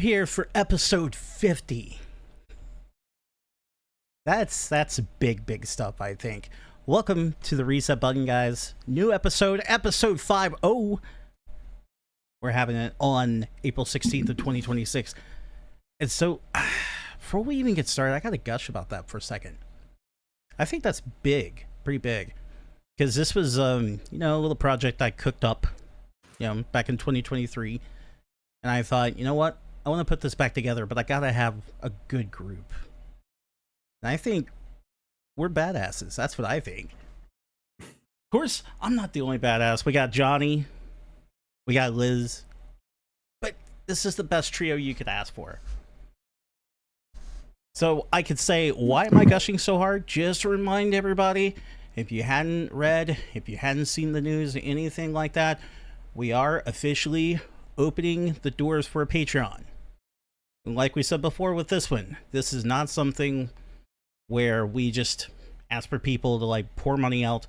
here for episode 50. That's big stuff, I think. Welcome to the Reset Button, guys. New episode 50. We're having it on April 16th of 2026. And so, before we even get started, I gotta gush about that for a second. I think that's big, pretty big. Because this was, a little project I cooked up, back in 2023. And I thought, you know what? I want to put this back together, but I gotta have a good group. And I think we're badasses. That's what I think. Of course, I'm not the only badass. We got Johnny. We got Liz. But this is the best trio you could ask for. So I could say, why am I gushing so hard? Just to remind everybody, if you hadn't read, if you hadn't seen the news, anything like that, we are officially opening the doors for a Patreon. And like we said before with this one, this is not something where we just ask for people to pour money out,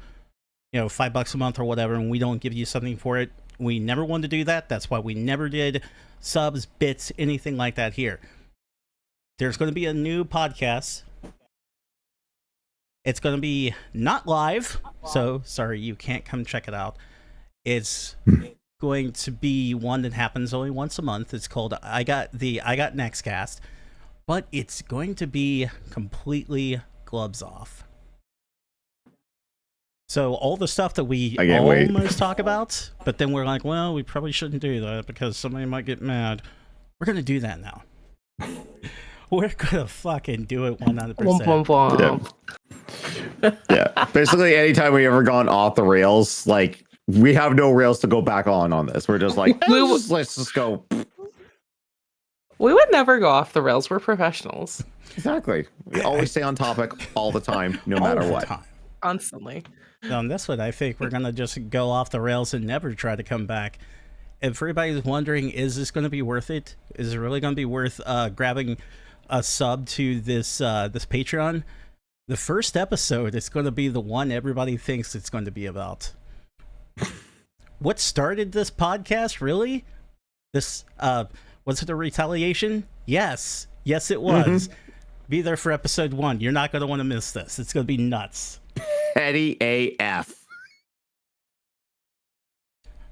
$5 a month or whatever, and we don't give you something for it. We never wanted to do that. That's why we never did subs, bits, anything like that here. There's going to be a new podcast. It's going to be not live, so sorry you can't come check it out. It's going to be one that happens only once a month. It's called I Got Nextcast, but it's going to be completely gloves off. So all the stuff that we almost talk about, but then we're like, well, we probably shouldn't do that because somebody might get mad. We're going to do that now. We're going to fucking do it 100%. Yeah. Basically, anytime we ever gone off the rails, we have no rails to go back on this. We're just like, let's just go. We would never go off the rails. We're professionals. Exactly. We always stay on topic all the time, no matter what. Constantly. No, and that's what I think. We're going to just go off the rails and never try to come back. If everybody's wondering, is this going to be worth it? Is it really going to be worth grabbing a sub to this Patreon? The first episode is going to be the one everybody thinks it's going to be about. What started this podcast, really? This, was it a retaliation? Yes, it was. Be there for episode 1. You're not going to want to miss this. It's going to be nuts. Petty AF.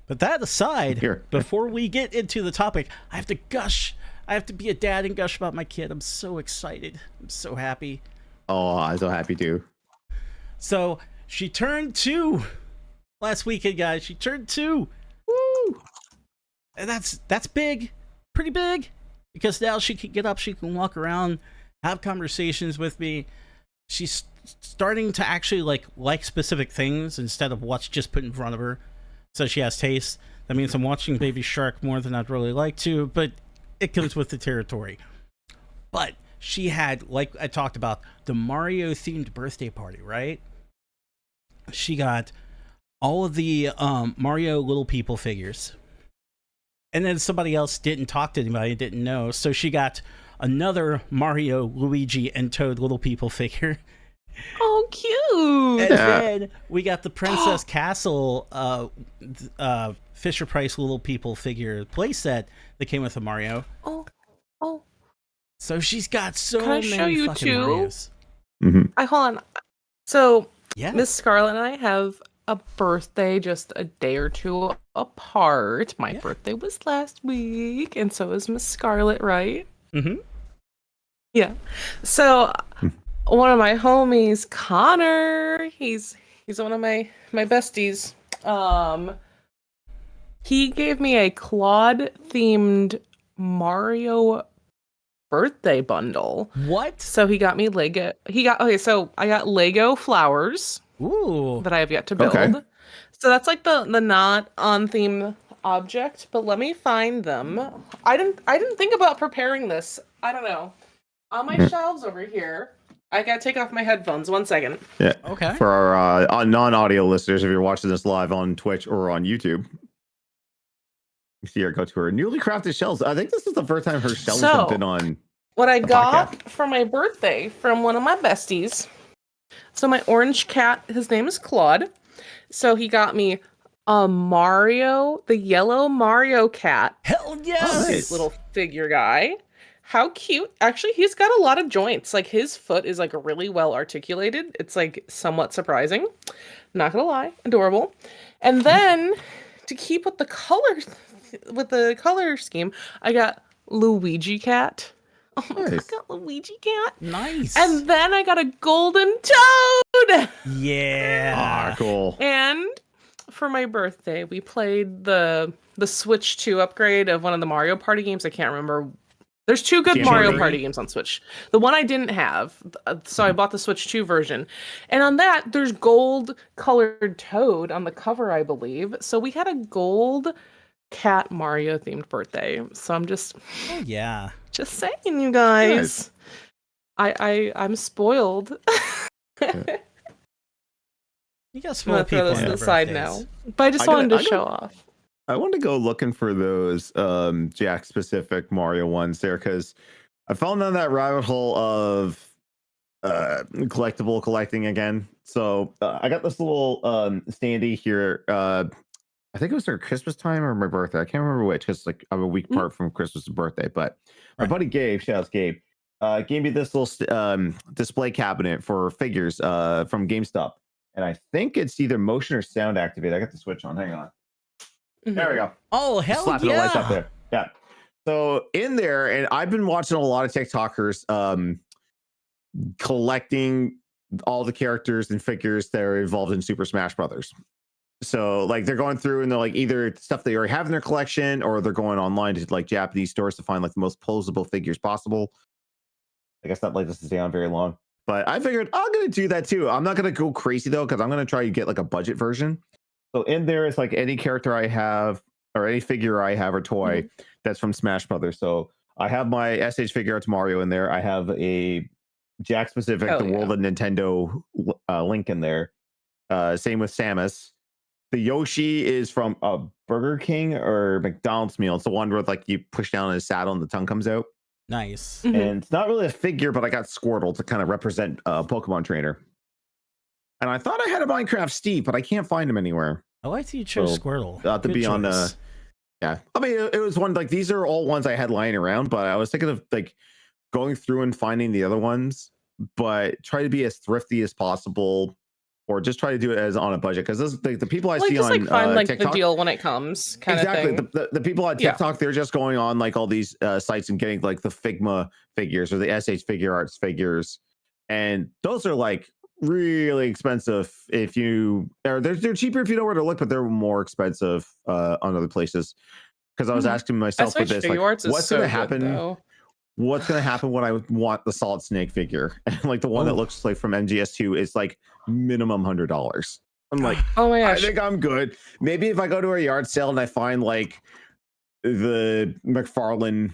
But that aside, before we get into the topic, I have to gush. I have to be a dad and gush about my kid. I'm so excited. I'm so happy. Oh, I'm so happy too. So she turned 2 last weekend, guys. She turned 2. Woo! And that's big. Pretty big. Because now she can get up, she can walk around, have conversations with me. She's starting to actually like specific things instead of what's just put in front of her. So she has taste. That means I'm watching Baby Shark more than I'd really like to, but it comes with the territory. But she had, like I talked about, the Mario themed birthday party, right? She got all of the Mario Little People figures. And then somebody else didn't talk to anybody, didn't know. So she got another Mario, Luigi, and Toad Little People figure. Oh, cute! And then we got the Princess Castle Fisher Price Little People figure playset that came with the Mario. Oh. So she's got so Can I many show you fucking two? Marios. Hold on. So Yeah. Miss Scarlett and I have a birthday just a day or two apart. My birthday was last week, and so is Miss Scarlett, right? Yeah. So one of my homies, Connor, he's one of my besties. He gave me a Claude themed Mario birthday bundle. What? So he got me Lego. So I got Lego flowers. Ooh. That I have yet to build. Okay. So that's the not on theme object, but let me find them. I didn't think about preparing this. I don't know. On my shelves over here. I gotta take off my headphones. 1 second. Yeah. Okay. For our non-audio listeners, if you're watching this live on Twitch or on YouTube, you see her go to her newly crafted shelves. I think this is the first time her shelves have been on. What I got for my birthday from one of my besties. So my orange cat, his name is Claude. So he got me Mario, the yellow Mario cat. Hell yes! Oh, This little figure guy. How cute. Actually, he's got a lot of joints. Like, his foot is, like, really well articulated. It's, like, somewhat surprising. Not gonna lie. Adorable. And then, to keep with the color scheme, I got Luigi cat. Oh my god, I got Luigi cat. Nice. And then I got a golden toad. Yeah. Ah, cool. And for my birthday, we played the Switch 2 upgrade of one of the Mario Party games. I can't remember. There's 2 good Mario Party games on Switch. The one I didn't have, so I bought the Switch 2 version. And on that, there's gold colored Toad on the cover, I believe. So we had a gold cat Mario themed birthday. So I'm just just saying, you guys. Nice. I'm spoiled. You got spoiled people on the side now. But I just wanted to show off. I want to go looking for those Jack specific Mario ones there, because I fell down that rabbit hole of collectible collecting again. So I got this little standee here. I think it was their Christmas time or my birthday. I can't remember which, because like I'm a week apart from Christmas and birthday. But my buddy Gabe, shout out Gabe, gave me this little display cabinet for figures from GameStop. And I think it's either motion or sound activated. I got the switch on. Hang on. There we go. Oh, hell Slapping yeah. the lights up there. Yeah. So in there, and I've been watching a lot of TikTokers collecting all the characters and figures that are involved in Super Smash Brothers. So like they're going through and they're like either stuff they already have in their collection, or they're going online to like Japanese stores to find like the most posable figures possible. I guess not like this to stay on very long. But I figured I'm going to do that too. I'm not going to go crazy though, because I'm going to try to get like a budget version. So in there is like any character I have or any figure I have or toy that's from Smash Brothers. So I have my SH Figure Arts Mario in there. I have a Jack specific, World of Nintendo Link in there. Same with Samus. The Yoshi is from a Burger King or McDonald's meal. It's the one where like you push down on his saddle and the tongue comes out. Nice. And it's not really a figure, but I got Squirtle to kind of represent a Pokemon trainer. And I thought I had a Minecraft Steve, but I can't find him anywhere. I like that you chose Squirtle. To be on yeah. I mean, it was one like these are all ones I had lying around, but I was thinking of like going through and finding the other ones, but try to be as thrifty as possible, or just try to do it as on a budget, because the people I see just, on find like TikTok, the deal when it comes, kind of thing. The people on TikTok, they're just going on like all these sites and getting like the Figma figures or the SH Figure Arts figures, and those are like really expensive if you they're cheaper if you know where to look, but they're more expensive on other places. Because I was asking myself with this, like, what's going to happen? What's going to happen when I want the Solid Snake figure? And like the one that looks like from MGS2 is like minimum $100. I'm like, oh my gosh, I think I'm good. Maybe if I go to a yard sale and I find like the McFarlane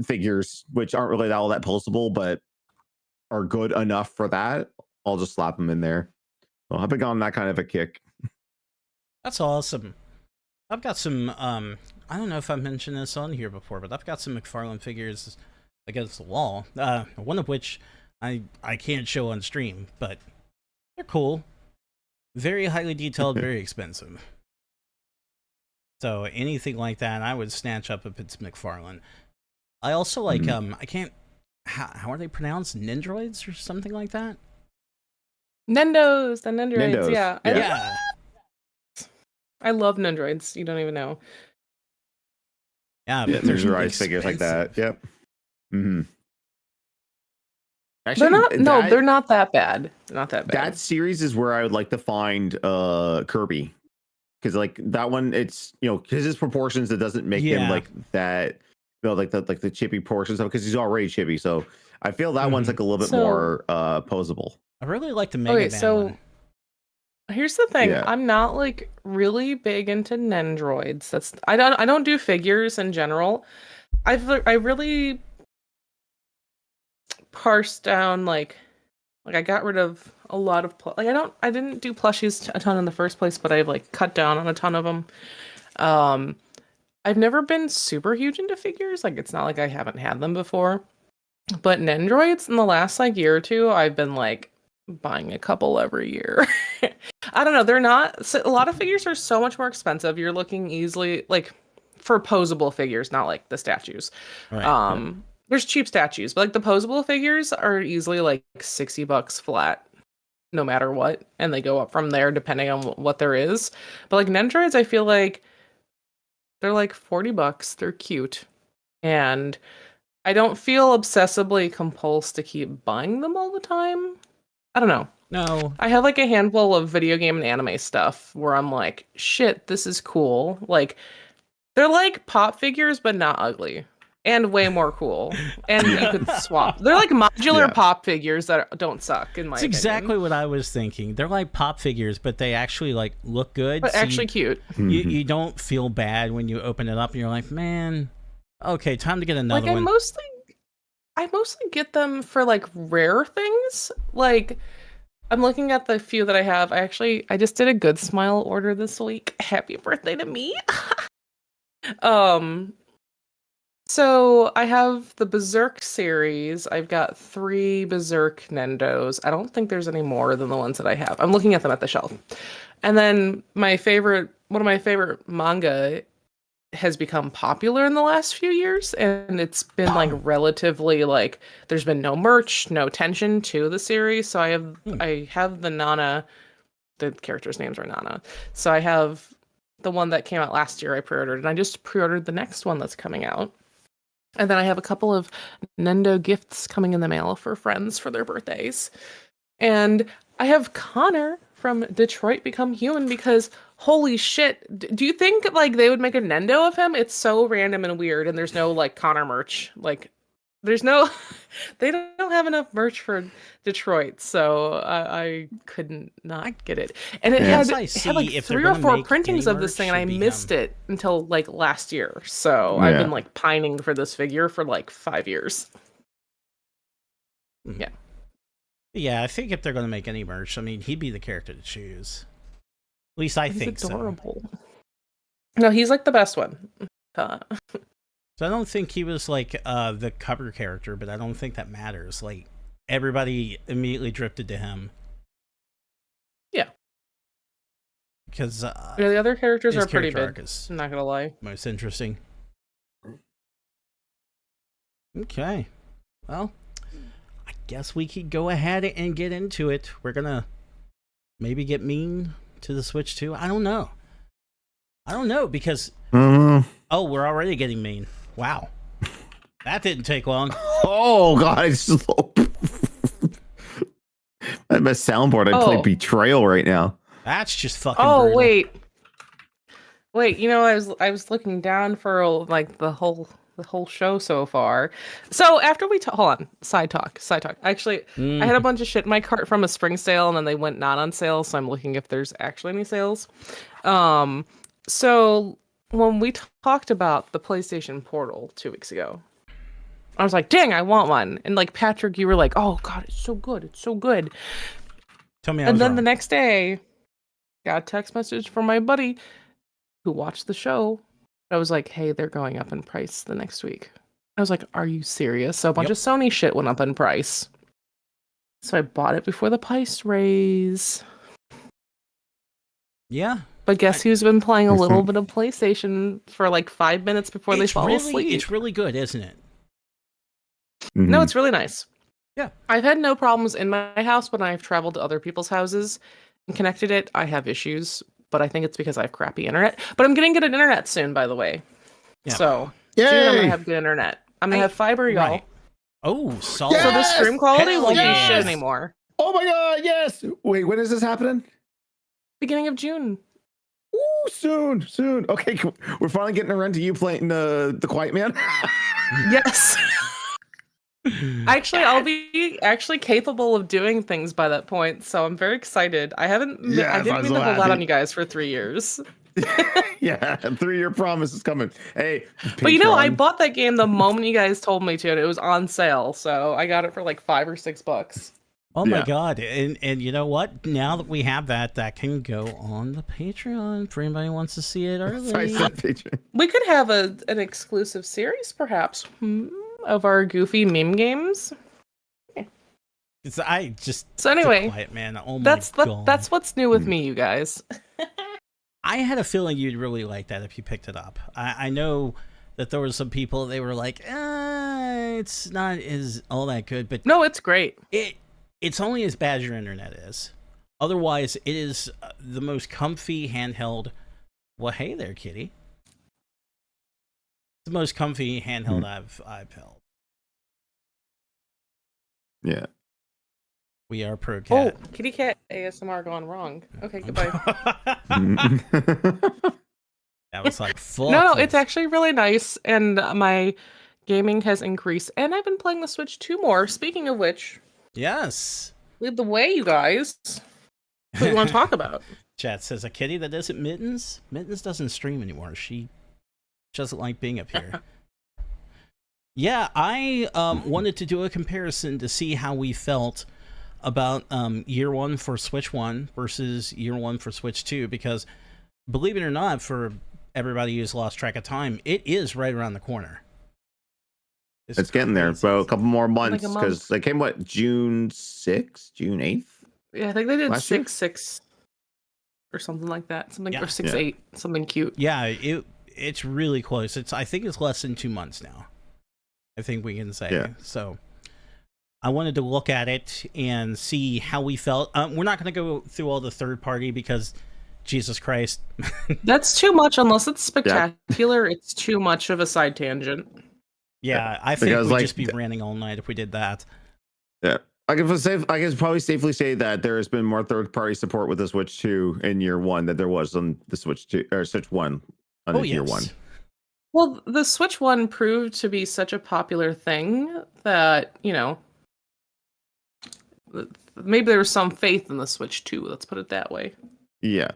figures, which aren't really all that posable, but are good enough for that, I'll just slap them in there. So I've been on that kind of a kick. That's awesome. I've got some, I don't know if I've mentioned this on here before, but I've got some McFarlane figures against the wall. One of which I can't show on stream, but they're cool. Very highly detailed, very expensive. So anything like that, I would snatch up if it's McFarlane. I also like, I can't, how are they pronounced? Nendroids or something like that? Nendroids, yeah. Yeah. I love Nendroids. You don't even know. Yeah, but there's really figures like that. Yep. Mm-hmm. Actually, they're not that bad. Not that bad. That series is where I would like to find Kirby, because like that one, it's because his proportions, it doesn't make him like that. Like the chippy portions of, because he's already chippy. So I feel that one's like a little bit more posable. I really like the Mega Man one. Here's the thing. Yeah. I'm not like really big into Nendroids. I don't do figures in general. I really parsed down like I got rid of a lot of I didn't do plushies a ton in the first place, but I've like cut down on a ton of them. I've never been super huge into figures. Like it's not like I haven't had them before. But Nendroids in the last like year or two, I've been like buying a couple every year. I don't know. They're not. So a lot of figures are so much more expensive. You're looking easily like for posable figures, not like the statues. Right. There's cheap statues, but like the posable figures are easily like $60 flat, no matter what, and they go up from there depending on what there is. But like Nendroids, I feel like they're like $40. They're cute, and I don't feel obsessively compulsed to keep buying them all the time. I don't know. No. I have like a handful of video game and anime stuff where I'm like, shit, this is cool. Like, they're like pop figures, but not ugly. And way more cool. And you could swap. They're like modular pop figures that don't suck, in my opinion. That's exactly what I was thinking. They're like pop figures, but they actually like look good. But actually cute. You don't feel bad when you open it up and you're like, man, okay, time to get another one. I mostly get them for like rare things. Like, I'm looking at the few that I have. I just did a Good Smile order this week. Happy birthday to me. So I have the Berserk series. I've got 3 Berserk Nendos. I don't think there's any more than the ones that I have. I'm looking at them at the shelf. And then one of my favorite manga has become popular in the last few years, and it's been like relatively like there's been no merch, no tension to the series. So I have the Nana, the characters' names are Nana. So I have the one that came out last year I pre-ordered, and I just pre-ordered the next one that's coming out. And then I have a couple of Nendo gifts coming in the mail for friends for their birthdays. And I have Connor from Detroit Become Human because holy shit, do you think like they would make a Nendo of him? It's so random and weird, and there's no like Connor merch. Like there's no they don't have enough merch for Detroit, so I couldn't not get it. And it had like 3 or 4 printings of this thing, and I missed it until like last year. So I've been like pining for this figure for like 5 years. Yeah. Yeah, I think if they're going to make any merch, I mean, he'd be the character to choose. At least I think adorable. So. No, he's like the best one. So I don't think he was like the cover character, but I don't think that matters. Like everybody immediately drifted to him. Yeah. Because the other characters are pretty big. I'm not gonna lie. Most interesting. Okay. Well, I guess we could go ahead and get into it. We're gonna maybe get mean to the Switch too. I don't know because we're already getting mean. Wow, that didn't take long. Oh god, my soundboard. I play Betrayal right now. That's just fucking brutal. Wait. You know, I was looking down for like the whole show so far. So after we hold on, side talk. Actually, I had a bunch of shit in my cart from a spring sale, and then they went not on sale. So I'm looking if there's actually any sales. So when we talked about the PlayStation Portal 2 weeks ago, I was like, dang, I want one. And like Patrick, you were like, oh god, it's so good. Tell me. And then the next day, got a text message from my buddy who watched the show. I was like, hey, they're going up in price the next week. I was like, are you serious? So a bunch of Sony shit went up in price. So I bought it before the price raise. Yeah. But guess who's been playing a little bit of PlayStation for like 5 minutes before they fall asleep? It's really good, isn't it? No, it's really nice. Yeah. I've had no problems in my house when I've traveled to other people's houses and connected it. I have issues, but I think it's because I have crappy internet. But I'm getting good at internet soon, by the way. Yeah. So soon I'm going to have good internet. I'm going to have fiber, y'all. Right. Oh, solid. So the stream quality won't be shit anymore. Oh my god, yes! Wait, when is this happening? Beginning of June. Ooh, soon. Okay, cool. We're finally getting around to you playing the Quiet Man. Yes. Actually, I'll be actually capable of doing things by that point, so I'm very excited. I didn't mean to hold out on you guys for 3 years. Yeah, 3-year promise is coming. Hey, but you know, I bought that game the moment you guys told me to, and it was on sale, so I got it for like $5 or $6. Oh my god! And you know what? Now that we have that can go on the Patreon for anybody who wants to see it early. We could have an exclusive series, perhaps, of our goofy meme games. I just So anyway, quiet, man. Oh my god. That's what's new with me, you guys. I had a feeling you'd really like that if you picked it up. I know that there were some people, they were like, it's not as all that good, but no, it's great. It's only as bad as your internet is. Otherwise, it is the most comfy handheld. Well, hey there, kitty. The most comfy handheld I've held. Yeah. We are pro cat. Oh, kitty cat ASMR gone wrong. Okay, goodbye. That was like full. No, it's actually really nice, and my gaming has increased, and I've been playing the Switch 2 more. Speaking of which, yes. lead the way, you guys. What do you want to talk about? Chat says a kitty that isn't Mittens. Mittens doesn't stream anymore. She doesn't like being up here. Yeah, I wanted to do a comparison to see how we felt about year one for Switch 1 versus year one for Switch 2, because believe it or not, for everybody who's lost track of time, it is right around the corner. It's getting there. So a couple more months, Like a because they came, what, June 6th? June 8th? Yeah, I think they did Last year? 6/6 or something like that. Something Yeah. or 6/8, something cute. Yeah, it's really close. I think it's less than 2 months now. I think we can say. Yeah. So I wanted to look at it and see how we felt. We're not going to go through all the third party because Jesus Christ. That's too much unless it's spectacular. It's too much of a side tangent. Yeah, I think Because, we'd like, just be ranting all night if we did that. Yeah. I can probably safely say that there has been more third-party support with the Switch 2 in year one than there was on the Switch 2 or Switch 1 on year one. Well, the Switch 1 proved to be such a popular thing that, you know, maybe there was some faith in the Switch 2, let's put it that way. Yeah.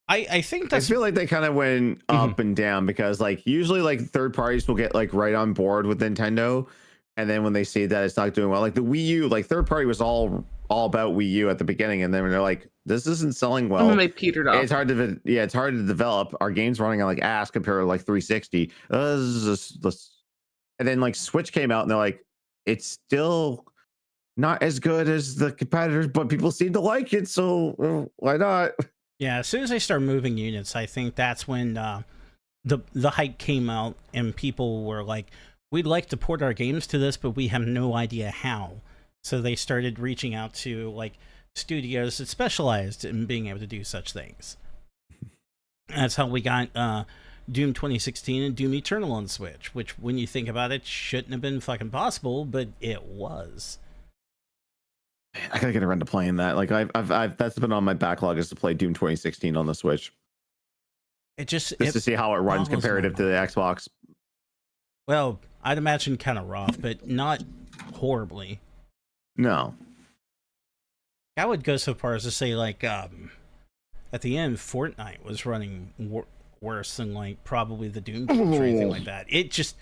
I think I that's... feel like they kind of went up and down, because like usually like third parties will get like right on board with Nintendo, and then when they see that it's not doing well, like the Wii U, like third party was all about Wii U at the beginning, and then when they're like, this isn't selling well, And then they petered off. it's hard to develop. Our game's running on like ass compared to like 360. And then like Switch came out and they're like, it's still not as good as the competitors, but people seem to like it, so why not? Yeah, as soon as they start moving units, I think that's when the hype came out and people were like, we'd like to port our games to this, but we have no idea how. So they started reaching out to like studios that specialized in being able to do such things. That's how we got Doom 2016 and Doom Eternal on Switch, which when you think about it, shouldn't have been fucking possible, but it was. I gotta get around to playing that. Like I've that's been on my backlog, is to play Doom 2016 on the Switch. To see how it runs comparative to the Xbox. Well, I'd imagine kind of rough, but not horribly. No. I would go so far as to say, like, at the end, Fortnite was running worse than like probably the Doom games or anything like that. It just,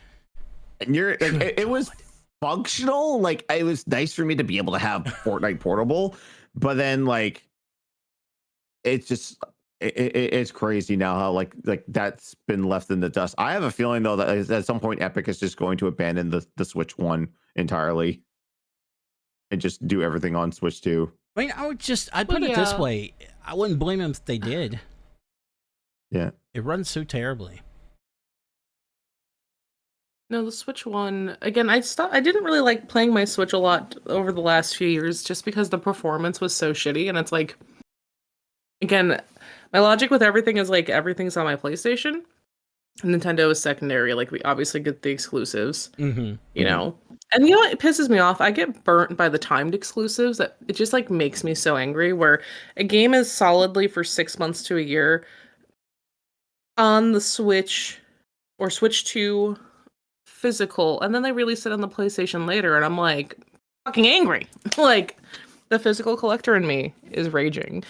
and it was functional. Like, it was nice for me to be able to have Fortnite portable, but then like it's just it's crazy now how like that's been left in the dust. I have a feeling though that at some point Epic is just going to abandon the Switch 1 entirely and just do everything on Switch 2. I mean, I'd put it this way, I wouldn't blame them if they did. Yeah, it runs so terribly. No, the Switch 1, again, I didn't really like playing my Switch a lot over the last few years just because the performance was so shitty, and it's like, again, my logic with everything is like everything's on my PlayStation. Nintendo is secondary, like we obviously get the exclusives, you know? And you know what, it pisses me off? I get burnt by the timed exclusives. That it just like makes me so angry, where a game is solidly for 6 months to a year on the Switch or Switch 2 physical, and then they release it on the PlayStation later, and I'm like fucking angry. Like, the physical collector in me is raging.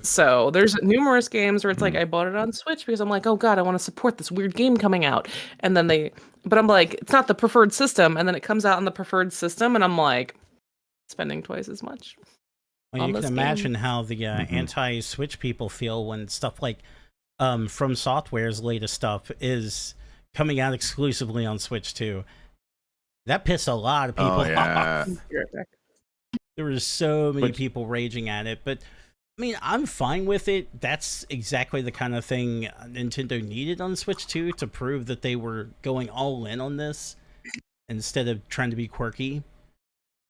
So there's numerous games where it's like I bought it on Switch because I'm like, oh god, I want to support this weird game coming out, and then but I'm like, it's not the preferred system, and then it comes out on the preferred system, and I'm like spending twice as much. Well, you can imagine how the anti-Switch people feel when stuff like From Software's latest stuff is coming out exclusively on Switch 2. That pissed a lot of people off. There were so many people raging at it, but I mean, I'm fine with it. That's exactly the kind of thing Nintendo needed on Switch 2 to prove that they were going all in on this instead of trying to be quirky.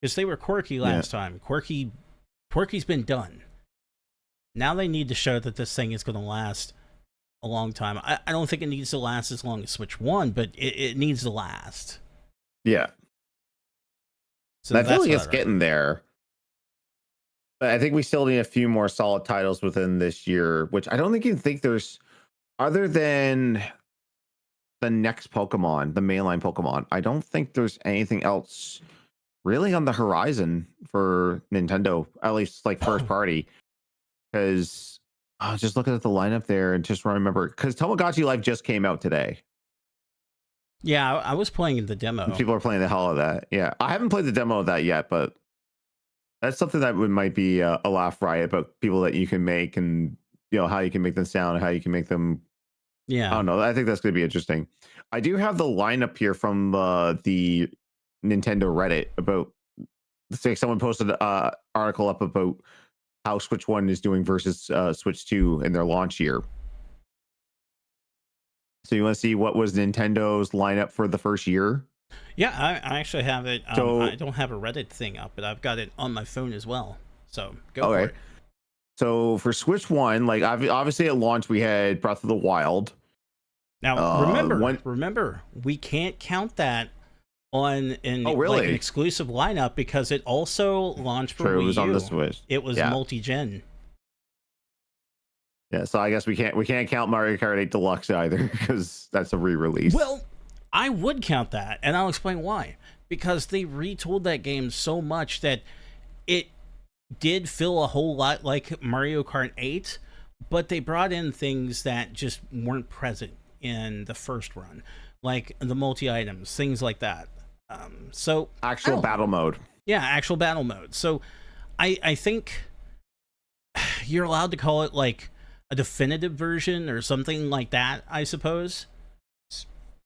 Because they were quirky last time. Quirky's been done. Now they need to show that this thing is going to last a long time. I don't think it needs to last as long as Switch 1, but it needs to last. Yeah. So I feel like it's getting there. But I think we still need a few more solid titles within this year, which I don't think there's, other than the next Pokemon, the mainline Pokemon, I don't think there's anything else really on the horizon for Nintendo, at least like first party. Because I was just looking at the lineup there and just remember, because Tamagotchi Life just came out today. Yeah, I was playing the demo. People are playing the hell out of that. Yeah, I haven't played the demo of that yet, but that's something that might be a laugh riot about people that you can make, and how you can make them sound, how you can make them. Yeah, I don't know. I think that's going to be interesting. I do have the lineup here from the Nintendo Reddit about. Say someone posted an article up about how Switch 1 is doing versus Switch 2 in their launch year. So you want to see what was Nintendo's lineup for the first year? Yeah, I actually have it. So, I don't have a Reddit thing up, but I've got it on my phone as well. So go for it. So for Switch 1, like obviously at launch we had Breath of the Wild. Now remember, we can't count that on like an exclusive lineup because it also launched for Wii U. It was on the Switch. It was multi-gen. Yeah, so I guess we can't count Mario Kart 8 Deluxe either because that's a re-release. Well, I would count that, and I'll explain why. Because they retooled that game so much that it did feel a whole lot like Mario Kart 8, but they brought in things that just weren't present in the first run, like the multi-items, things like that. So actual battle mode. Yeah, actual battle mode. So I think you're allowed to call it like a definitive version or something like that, I suppose.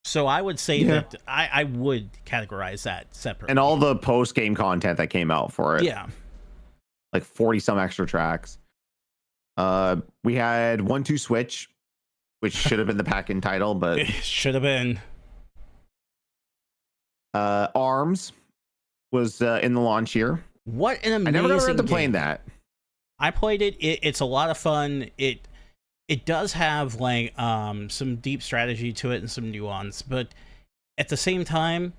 So I would say that I would categorize that separately. And all the post-game content that came out for it. Yeah. Like 40 some extra tracks. We had 1-2 Switch, which should have been the pack-in title, but it should have been. ARMS was in the launch year. What an amazing I never got around to game. playing that. I played it. It's a lot of fun. It does have like some deep strategy to it and some nuance, but at the same time,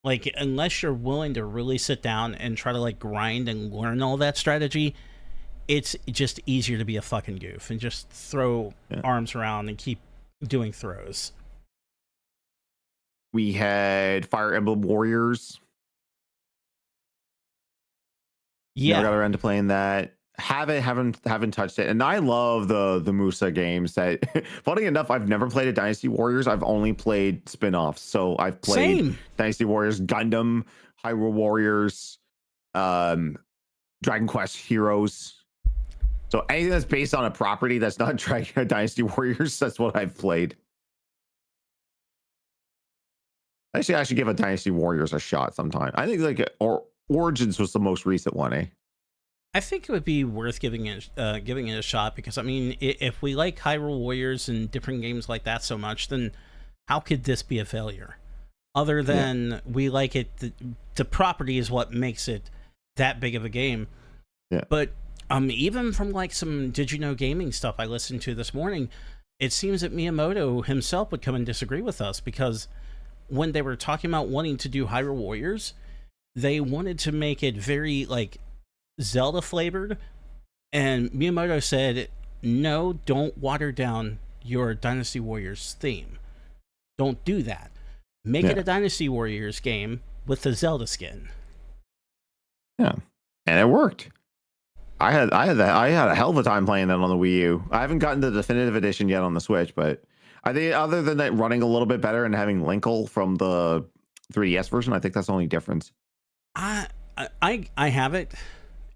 like unless you're willing to really sit down and try to like grind and learn all that strategy, it's just easier to be a fucking goof and just throw arms around and keep doing throws. We had Fire Emblem Warriors. Yeah, never got around to playing that. Haven't touched it, and I love the Musa games. That funny enough, I've never played a Dynasty Warriors. I've only played spin-offs. So I've played Dynasty Warriors, Gundam, Hyrule Warriors, Dragon Quest Heroes. So anything that's based on a property that's not Dynasty Warriors, that's what I've played. Actually, I should give a Dynasty Warriors a shot sometime. I think like Origins was the most recent one, eh? I think it would be worth giving it a shot because I mean, if we like Hyrule Warriors and different games like that so much, then how could this be a failure? Other than we like it, the property is what makes it that big of a game. Yeah. But even from like some Did You Know Gaming stuff I listened to this morning, it seems that Miyamoto himself would come and disagree with us because when they were talking about wanting to do Hyrule Warriors, they wanted to make it very like Zelda flavored, and Miyamoto said, no, don't water down your Dynasty Warriors theme. Don't do that. Make it a Dynasty Warriors game with the Zelda skin. Yeah, and it worked. I had a hell of a time playing that on the Wii U. I haven't gotten the definitive edition yet on the Switch, but I think other than that running a little bit better and having Linkle from the 3DS version, I think that's the only difference. I have it.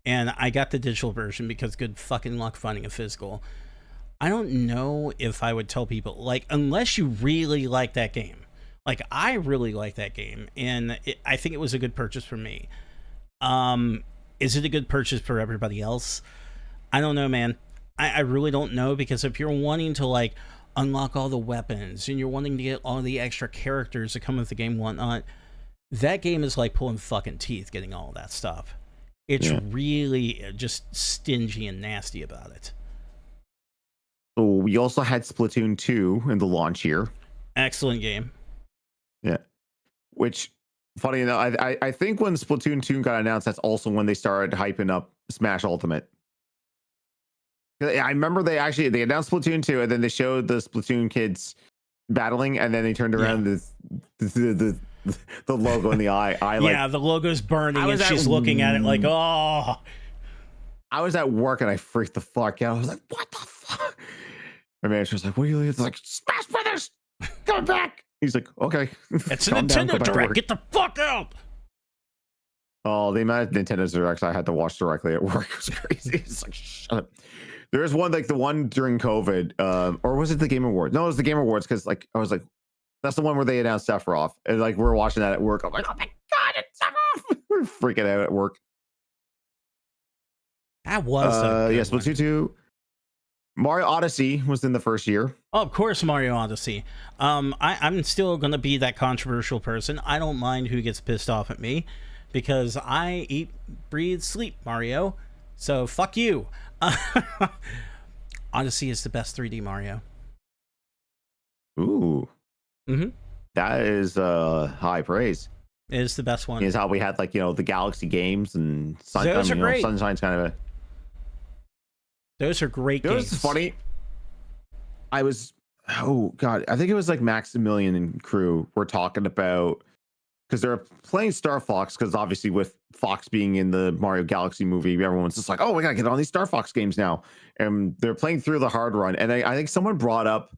And I got the digital version because good fucking luck finding a physical. I don't know if I would tell people, like, unless you really like that game. Like, I really like that game, and I think it was a good purchase for me. Is it a good purchase for everybody else? I don't know, man. I really don't know, because if you're wanting to like unlock all the weapons and you're wanting to get all the extra characters that come with the game and whatnot, that game is like pulling fucking teeth getting all that stuff. It's really just stingy and nasty about it. So we also had Splatoon 2 in the launch year. Excellent game. Yeah. Which, funny enough, I think when Splatoon 2 got announced, that's also when they started hyping up Smash Ultimate. I remember they announced Splatoon 2, and then they showed the Splatoon kids battling, and then they turned around the logo in the eye. The logo's burning, and she's looking at it like, oh. I was at work and I freaked the fuck out. I was like, what the fuck? My manager was like, what are you doing? It's like, Smash Brothers, come back. He's like, okay. It's a Nintendo Direct. Get the fuck out. Oh, the amount of Nintendo Directs I had to watch directly at work was crazy. It's like, shut up. There was one, like the one during COVID, or was it the Game Awards? No, it was the Game Awards, because like I was like, that's the one where they announced Sephiroth, and like we're watching that at work. I'm like, oh my god, it's Sephiroth! We're freaking out at work. That was Splatoon 2. Mario Odyssey was in the first year. Oh, of course, Mario Odyssey. I'm still gonna be that controversial person. I don't mind who gets pissed off at me, because I eat, breathe, sleep Mario. So fuck you. Odyssey is the best 3D Mario. Ooh. Mm-hmm. That is high praise. It is the best one. Is how we had, like, you know, the Galaxy games and Those are great. Sunshine's kind of a... Those are great games. It's funny. I was, oh god, I think it was like Maximilian and crew were talking about, because they're playing Star Fox, because obviously with Fox being in the Mario Galaxy movie, everyone's just like, oh, we gotta get on these Star Fox games now. And they're playing through the hard run. And I think someone brought up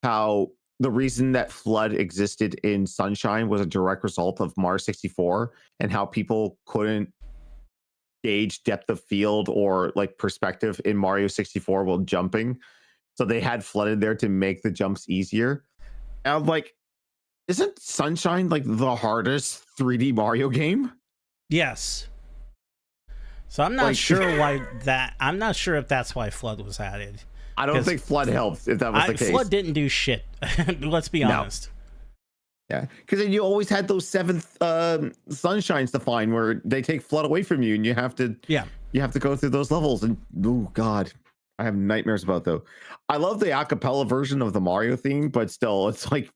how the reason that FLUDD existed in Sunshine was a direct result of Mario 64, and how people couldn't gauge depth of field or like perspective in Mario 64 while jumping. So they had FLUDD in there to make the jumps easier. And I'm like, isn't Sunshine like the hardest 3D Mario game? Yes. So I'm not sure why that. I'm not sure if that's why FLUDD was added. I don't think FLUDD helped, if that was the case. FLUDD didn't do shit. Let's be honest. Yeah, because then you always had those 7th Sunshines to find, where they take FLUDD away from you, and you have to go through those levels. And oh god, I have nightmares about those. I love the acapella version of the Mario theme, but still, it's like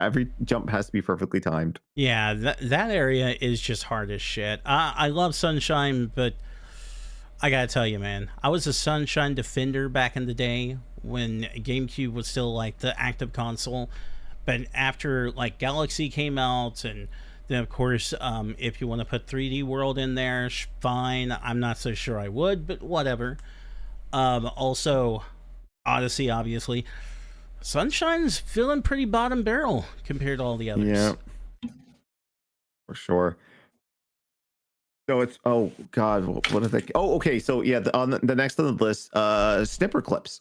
every jump has to be perfectly timed. Yeah, that area is just hard as shit. I love Sunshine, but I gotta tell you, man, I was a Sunshine defender back in the day when GameCube was still like the active console. But after like Galaxy came out, and then of course, if you want to put 3D World in there, fine. I'm not so sure I would, but whatever. Also, Odyssey, obviously. Sunshine's feeling pretty bottom barrel compared to all the others. Yeah, for sure. So it's, oh god, what are they? Oh, okay. So yeah, on the next on the list, Snipper Clips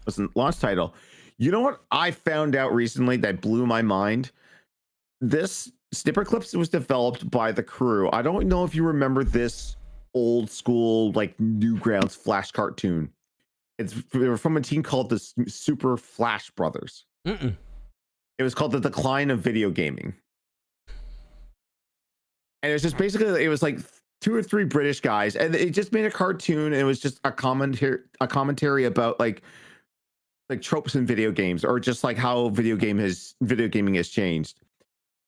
was the launch title. You know what I found out recently that blew my mind? This Snipper Clips was developed by the crew. I don't know if you remember this old school like Newgrounds Flash cartoon. They were from a team called the Super Flash Brothers. It was called The Decline of Video Gaming. And it was just basically, it was like 2 or 3 British guys, and it just made a cartoon, and it was just a commentary about like tropes in video games, or just like how video gaming has changed.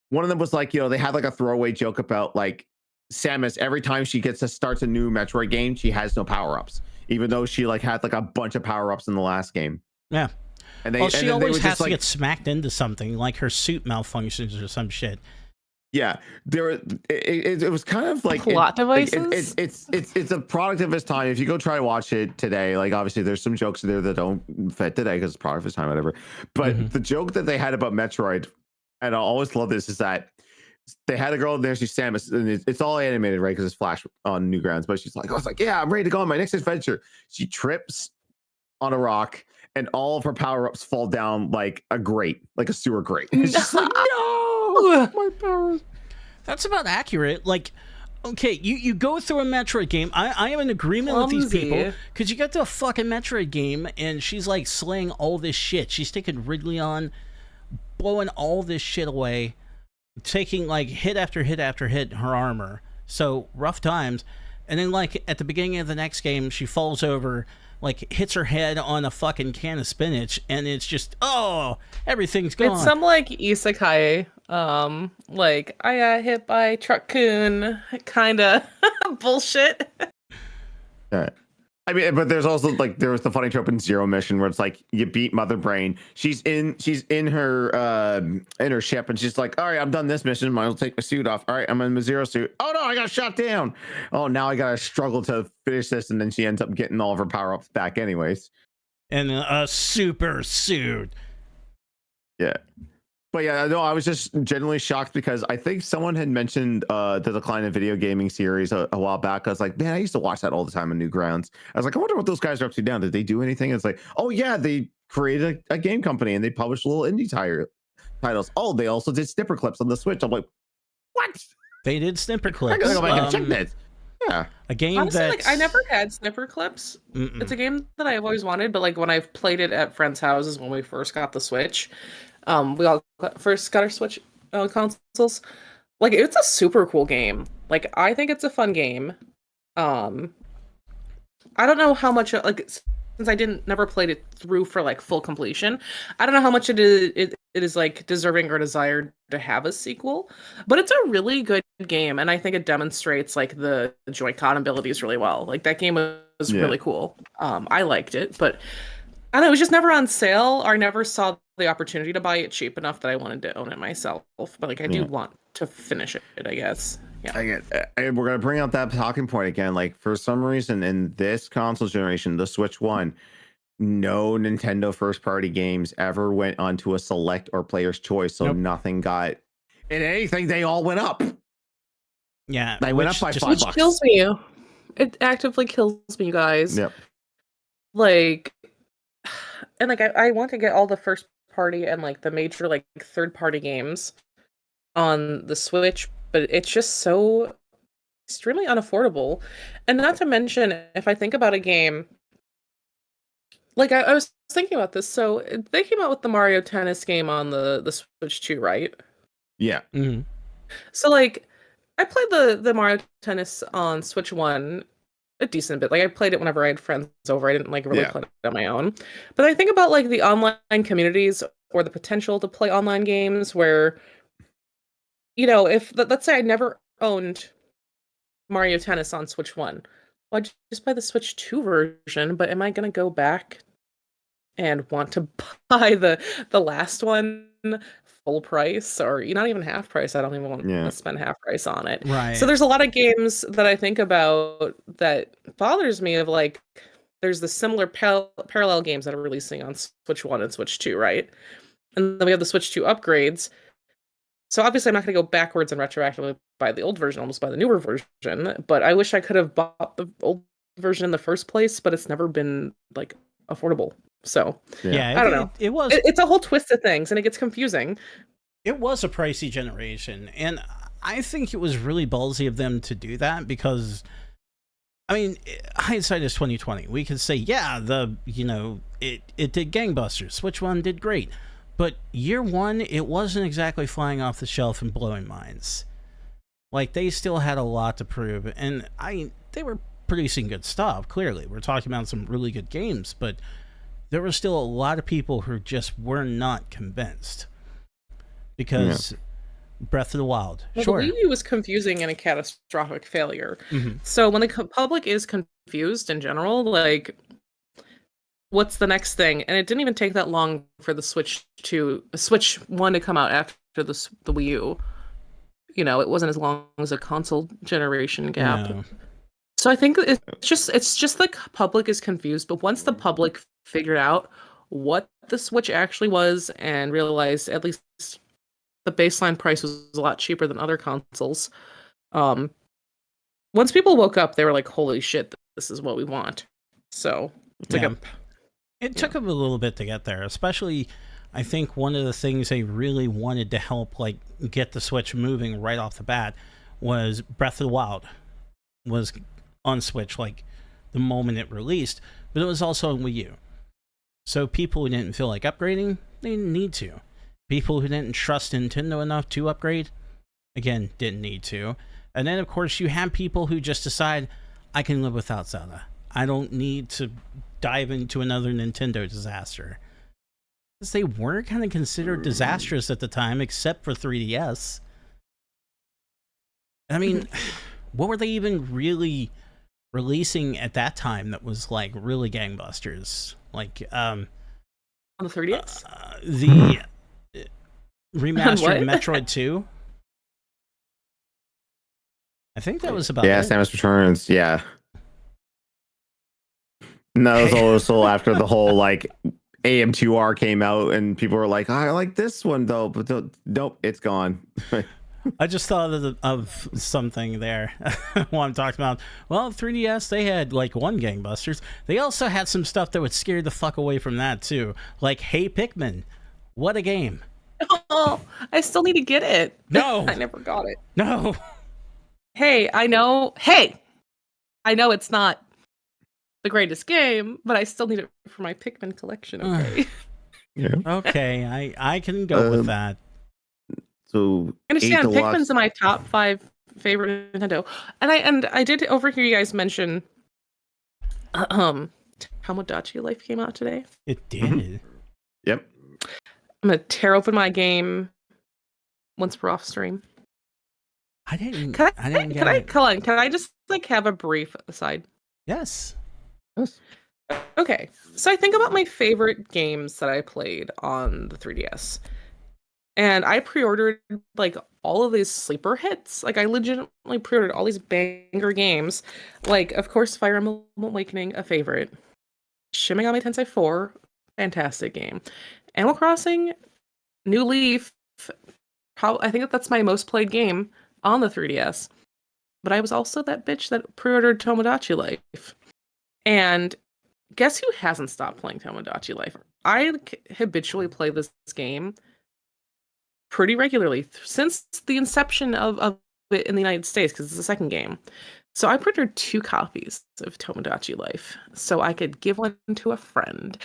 One of them was like, you know, they had like a throwaway joke about like Samus, every time she starts a new Metroid game, she has no power-ups, even though she like had like a bunch of power-ups in the last game. Yeah. And she always has to get smacked into something, like her suit malfunctions or some shit. Yeah, it was kind of like plot devices. It's a product of its time. If you go try to watch it today, like obviously there's some jokes in there that don't fit today because it's product of its time, whatever. But the joke that they had about Metroid, and I always love this, is that they had a girl in there, she's Samus, and it's all animated, right? Because it's Flash on Newgrounds. But she's like, I was like, yeah, I'm ready to go on my next adventure. She trips on a rock, and all of her power-ups fall down like a grate, like a sewer grate. It's just like, no, my powers. That's about accurate. Like, Okay, you go through a Metroid game. I am in agreement with these people, because you get to a fucking Metroid game and she's like slaying all this shit. She's taking Ridley on, blowing all this shit away, taking like hit after hit after hit in her armor. So rough times. And then like at the beginning of the next game, she falls over, like hits her head on a fucking can of spinach, and it's just, oh, everything's gone. It's some like isekai, like I got hit by Truck-kun kind of bullshit. Yeah. I mean, but there's also like there was the funny trope in Zero Mission where it's like you beat Mother Brain. She's in her ship, and she's like, all right, I'm done this mission. I'll take my suit off. All right, I'm in my Zero suit. Oh no, I got shot down. Oh, now I gotta struggle to finish this, and then she ends up getting all of her power ups back anyways. And a super suit. Yeah. But yeah, no, I was just genuinely shocked because I think someone had mentioned the decline of video gaming series a while back. I was like, man, I used to watch that all the time on Newgrounds. I was like, I wonder what those guys are up to now. Did they do anything? It's like, oh yeah, they created a game company and they published little indie titles. Oh, they also did snipper clips on the Switch. I'm like, what? They did snipper clips. I gotta go back and check that. Yeah, a game honestly, that's... like I never had snipper clips. It's a game that I've always wanted, but like when I've played it at friends' houses when we first got the Switch. We all first got our Switch consoles. Like, it's a super cool game. Like, I think it's a fun game. I don't know how much, like, since I never played it through for like full completion, I don't know how much it is like deserving or desired to have a sequel. But it's a really good game, and I think it demonstrates like the Joy-Con abilities really well. Like, that game was really cool. I liked it, but I don't know, it was just never on sale, or I never saw the opportunity to buy it cheap enough that I wanted to own it myself. But like I do want to finish it, I guess. Yeah. We're gonna bring out that talking point again. Like, for some reason in this console generation, the Switch One, no Nintendo first party games ever went onto a select or player's choice. So nothing got, and anything, they all went up. Yeah, they went up by $5. Which kills me. It actively kills me, you guys. Yep. Like, and like I want to get all the first party and like the major like third party games on the Switch, but it's just so extremely unaffordable. And not to mention, if I think about a game, like I was thinking about this, so they came out with the Mario Tennis game on the Switch 2, right? Yeah. Mm-hmm. So like I played the Mario Tennis on Switch 1 a decent bit. Like I played it whenever I had friends over. I didn't like really play it on my own. But I think about like the online communities or the potential to play online games where, you know, if let's say I never owned Mario Tennis on Switch 1, well, I'd just buy the Switch 2 version, but am I going to go back and want to buy the last one full price, or not even half price? I don't even want to spend half price on it. Right. So there's a lot of games that I think about that bothers me, of like, there's the similar parallel games that are releasing on Switch 1 and Switch 2, right? And then we have the Switch 2 upgrades. So obviously I'm not going to go backwards and retroactively buy the old version, almost buy the newer version, but I wish I could have bought the old version in the first place, but it's never been like affordable. So I don't know. It's a whole twist of things, and it gets confusing. It was a pricey generation, and I think it was really ballsy of them to do that, because I mean, hindsight is 2020. We could say, yeah, it did gangbusters. Switch 1 did great. But year one, it wasn't exactly flying off the shelf and blowing minds. Like, they still had a lot to prove, and they were producing good stuff, clearly. We're talking about some really good games, but there were still a lot of people who just were not convinced. Because Breath of the Wild. Well, the Wii U was confusing and a catastrophic failure. Mm-hmm. So when the public is confused in general, like, what's the next thing? And it didn't even take that long for the Switch 1 to come out after the Wii U. It wasn't as long as a console generation gap. No. So I think it's just the public is confused. But once the public figured out what the Switch actually was and realized at least the baseline price was a lot cheaper than other consoles, once people woke up, they were like, "Holy shit, this is what we want." So it took them a little bit to get there. Especially, I think one of the things they really wanted to help, like, get the Switch moving right off the bat was Breath of the Wild was on Switch like the moment it released, but it was also on Wii U. So people who didn't feel like upgrading, they didn't need to. People who didn't trust Nintendo enough to upgrade, again, didn't need to. And then, of course, you have people who just decide, I can live without Zelda. I don't need to dive into another Nintendo disaster. Because they were kind of considered disastrous at the time, except for 3DS. I mean, what were they even really releasing at that time that was, like, really gangbusters? Like, on the 3DS? The remastered Metroid 2? I think that was about it. Samus Returns, yeah. No, it was also after the whole like AM2R came out and people were like, I like this one though, but nope, it's gone. I just thought of something there while I'm talking about. Well, 3DS, they had like one gangbusters. They also had some stuff that would scare the fuck away from that too. Like Hey Pikmin. What a game. Oh, I still need to get it. No. I never got it. No. Hey, I know it's not the greatest game, but I still need it for my Pikmin collection, okay? Yeah. Okay, I can go with that. So I understand Pikmin's in my top 5 favorite Nintendo. And I did overhear you guys mention Tomodachi Life came out today. It did. Yep. I'm gonna tear open my game once we're off stream. Can I just like have a brief aside? Yes. Okay, so I think about my favorite games that I played on the 3DS, and I pre-ordered like all of these sleeper hits. Like I legitimately pre-ordered all these banger games. Like, of course, Fire Emblem Awakening, a favorite. Shin Megami Tensei 4, fantastic game. Animal Crossing, New Leaf. I think that's my most played game on the 3DS. But I was also that bitch that pre-ordered Tomodachi Life. And guess who hasn't stopped playing Tomodachi Life? I habitually play this game pretty regularly since the inception of it in the United States, because it's the second game. So I pre-ordered 2 copies of Tomodachi Life so I could give one to a friend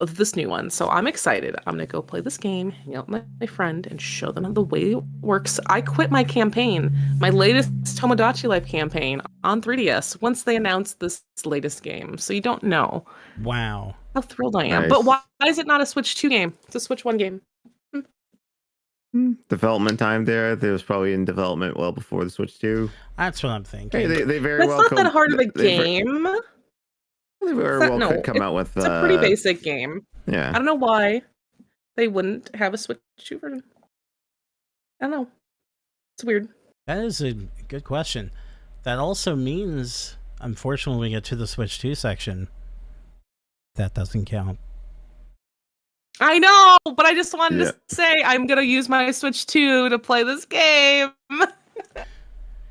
of this new one. So I'm excited. I'm going to go play this game, hang out with my friend, and show them the way it works. I quit my campaign, my latest Tomodachi Life campaign on 3DS once they announced this latest game. So you don't know. Wow. How thrilled I am. Nice. But why is it not a Switch 2 game? It's a Switch 1 game. Development time there. There was probably in development well before the Switch 2. That's what I'm thinking. Hey, they very That's well not that hard of a game. They very well could come out with. It's a pretty basic game. Yeah. I don't know why they wouldn't have a Switch 2 version. I don't know. It's weird. That is a good question. That also means, unfortunately, when we get to the Switch 2 section, that doesn't count. I know, but I just wanted to say I'm going to use my Switch 2 to play this game.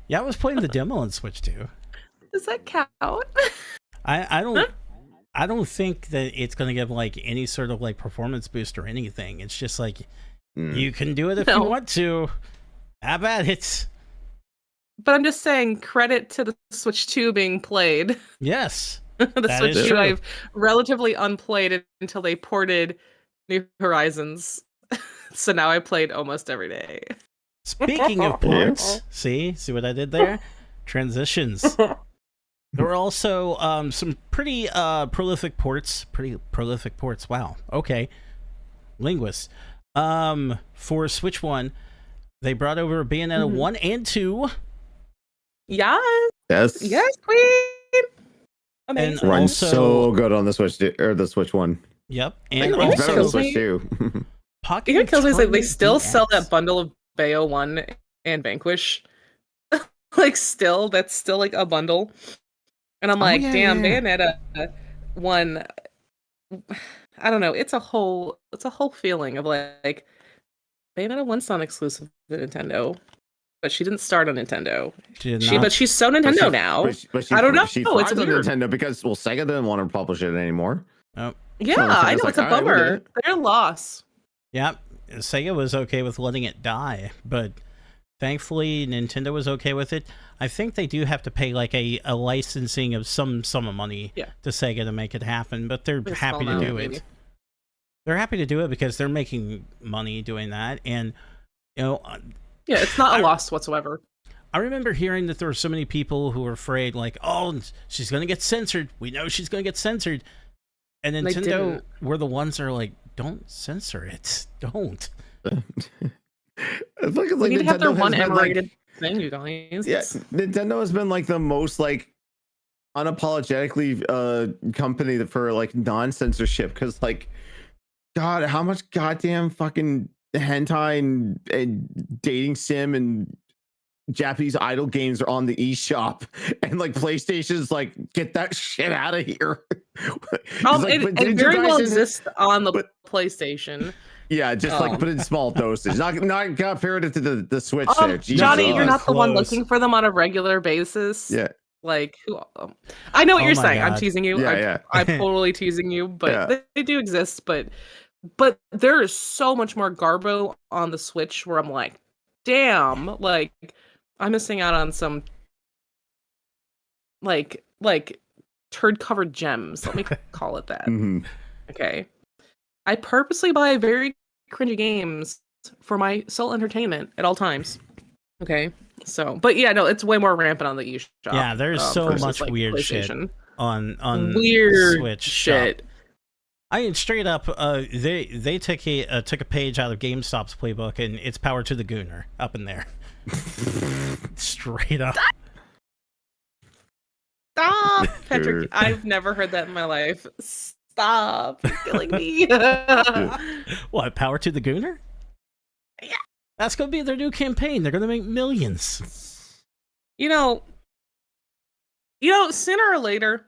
Yeah, I was playing the demo on Switch 2. Does that count? I don't think that it's going to give like any sort of like performance boost or anything. It's just like you can do it if you want to. How about it? But I'm just saying credit to the Switch 2 being played. Yes. The Switch 2 I've relatively unplayed until they ported New Horizons. So now I played almost every day. Speaking of ports, see what I did there? Transitions. There were also some pretty prolific ports. Wow. Okay. Linguist. For Switch 1, they brought over Bayonetta 1 and 2. Yes. Yes, queen. Amazing. And runs so good on the Switch or the Switch 1. Yep. And also better on the Switch 2. It kills me is like they still sell that bundle of Bayo 1 and Vanquish. Like that's still like a bundle. And I'm like, damn, Bayonetta 1. I don't know. It's a whole feeling of like Bayonetta 1's not exclusive to Nintendo, but she didn't start on Nintendo. But she's so Nintendo now. But I don't know. She it's on Nintendo because Sega didn't want to publish it anymore. Oh. Yeah, so I know, it's a bummer. They're a loss. Yeah, Sega was okay with letting it die, but Thankfully, Nintendo was okay with it. I think they do have to pay like a licensing of some sum of money to Sega to make it happen, but they're happy to do it. They're happy to do it because they're making money doing that, and yeah, it's not a loss whatsoever. I remember hearing that there were so many people who were afraid, like, oh, she's going to get censored. We know she's going to get censored. And Nintendo were the ones that are like, don't censor it. Don't. It's like we need to have their one M-rated thing, you guys. Yeah, Nintendo has been like the most like unapologetically company for like non-censorship, because like, God, how much goddamn fucking hentai and dating sim and Japanese idol games are on the eShop, and like PlayStation's like, get that shit out of here. It very well exists on the PlayStation. Yeah, just like put in small dosage, not compared it to the Switch. There, Johnny, you're not the one looking for them on a regular basis. Yeah, like who? I know what you're saying. God. I'm teasing you. Yeah, I'm totally teasing you, but they do exist. But there is so much more garbo on the Switch where I'm like, damn, like I'm missing out on some like turd covered gems. Let me call it that. Mm-hmm. Okay. I purposely buy very cringy games for my sole entertainment at all times. Okay. So, but yeah, no, it's way more rampant on the eShop. Yeah, there's so much like weird shit on weird Switch shit. Shop. I mean, straight up, they took a page out of GameStop's playbook, and it's power to the gooner up in there. Straight up. Stop, Patrick. I've never heard that in my life. Stop. You're killing me. What, power to the gooner? Yeah. That's going to be their new campaign. They're going to make millions. You know, sooner or later,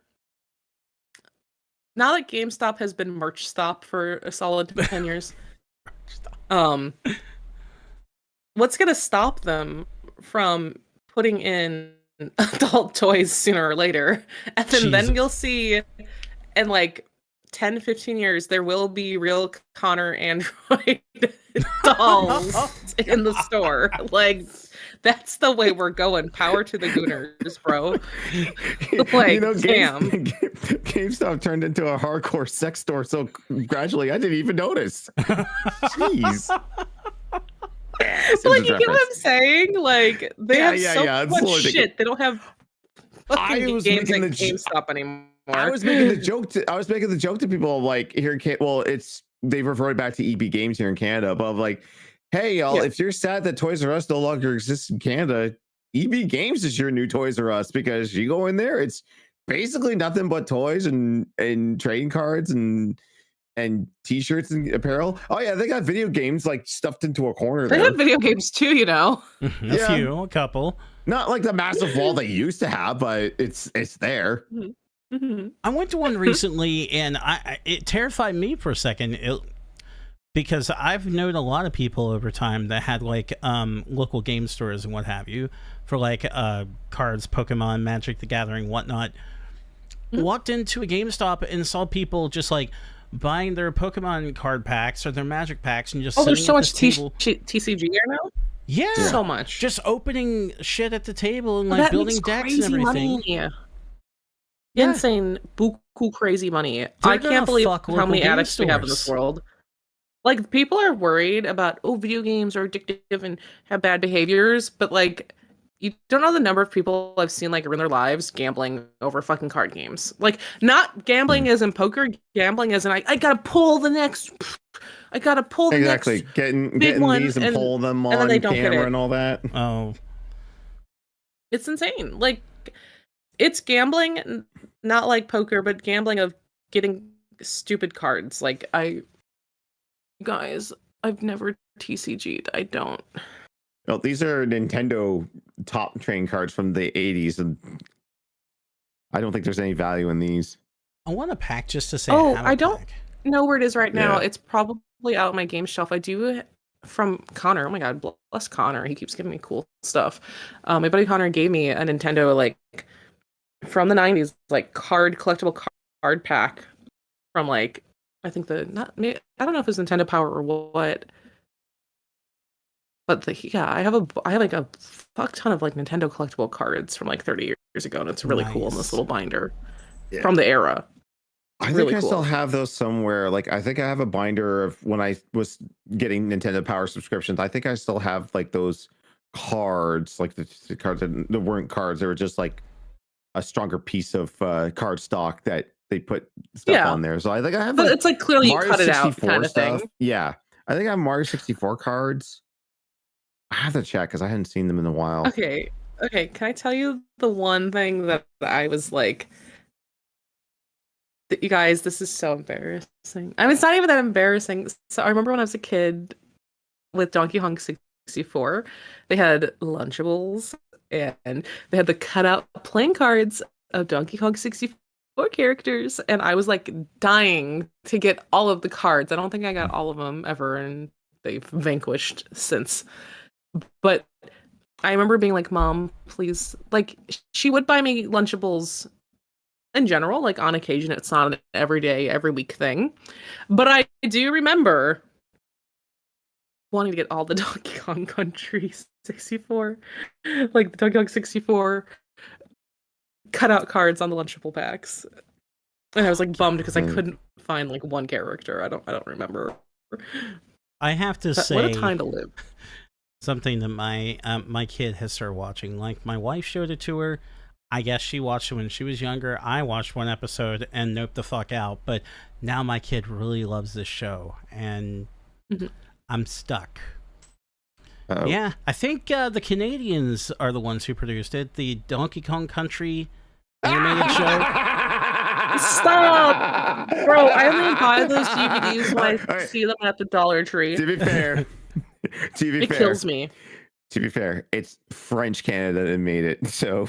now that GameStop has been merch stop for a solid 10 years, what's going to stop them from putting in adult toys sooner or later? And then you'll see in like 10, 15 years, there will be real Connor Android dolls in the store. Like, that's the way we're going. Power to the gooners, bro. Like, damn. GameStop turned into a hardcore sex store so gradually I didn't even notice. Jeez. But like, you get what I'm saying? Like, they have so much shit. They don't have fucking games at GameStop anymore. I was making the joke to people like here in Canada. Well, they've reverted back to EB Games here in Canada, but like, hey y'all, if you're sad that Toys R Us no longer exists in Canada, EB Games is your new Toys R Us, because you go in there, it's basically nothing but toys and trading cards and t-shirts and apparel. Oh yeah, they got video games like stuffed into a corner. They have video games too, you know. A couple. Not like the massive wall they used to have, but it's there. Mm-hmm. I went to one recently, and it terrified me for a second. Because I've known a lot of people over time that had like local game stores and what have you for like cards, Pokemon, Magic the Gathering, whatnot. Mm-hmm. Walked into a GameStop and saw people just like buying their Pokemon card packs or their Magic packs and just there's so much TCG here now. Yeah, so much. Just opening shit at the table and like building decks and everything. Money. Yeah. Insane, buku crazy money. I can't believe how many addicts we have in this world. Like, people are worried about, video games are addictive and have bad behaviors, but like, you don't know the number of people I've seen like ruin their lives gambling over fucking card games. Like, not gambling as in poker, gambling as in I gotta pull the next. I gotta pull the next getting one, these and pull them on camera and all that. Oh, it's insane. Like, it's gambling, not like poker, but gambling of getting stupid cards. Like, guys, I've never TCG'd. I don't. Well, these are Nintendo top trading cards from the 80s, and I don't think there's any value in these. I want a pack just to say. I don't know where it is right now. It's probably out on my game shelf. I do from Connor. Oh my god, bless Connor. He keeps giving me cool stuff. My buddy Connor gave me a Nintendo like from the 90s, like collectible card pack from like I think I don't know if it's Nintendo Power or what, I have like a fuck ton of like Nintendo collectible cards from like 30 years ago, and it's really cool in this little binder from the era. I think Really I cool. still have those somewhere. Like, I think I have a binder of when I was getting Nintendo Power subscriptions. I think I still have like those cards, like the cards that weren't cards. They were just like a stronger piece of card stock that they put stuff on there. So I think I have. But like, it's like clearly Mario you cut it out 64 kind of stuff. thing. Yeah, I think I have Mario 64 cards. I have to check because I hadn't seen them in a while. Okay. Can I tell you the one thing that I was like, you guys, this is so embarrassing. I mean, it's not even that embarrassing. So I remember when I was a kid with Donkey Kong 64, they had Lunchables and they had the cutout playing cards of Donkey Kong 64 characters, and I was like dying to get all of the cards. I don't think I got all of them ever, and they've vanquished since. But I remember being like, Mom, please, like, she would buy me Lunchables in general, like on occasion. It's not an everyday, every week thing. But I do remember wanting to get all the Donkey Kong Country 64, like the Donkey Kong 64 cutout cards on the Lunchable packs. And I was like bummed because I couldn't find like one character. I don't remember. I have to say, what a time to live. Something that my kid has started watching. Like, my wife showed it to her. I guess she watched it when she was younger. I watched one episode and noped the fuck out. But now my kid really loves this show, and I'm stuck. Uh-oh. Yeah, I think the Canadians are the ones who produced it. The Donkey Kong Country animated show. Stop! Bro, I only buy those DVDs when I see them at the Dollar Tree. To be fair, it kills me. To be fair, it's French Canada that made it, so...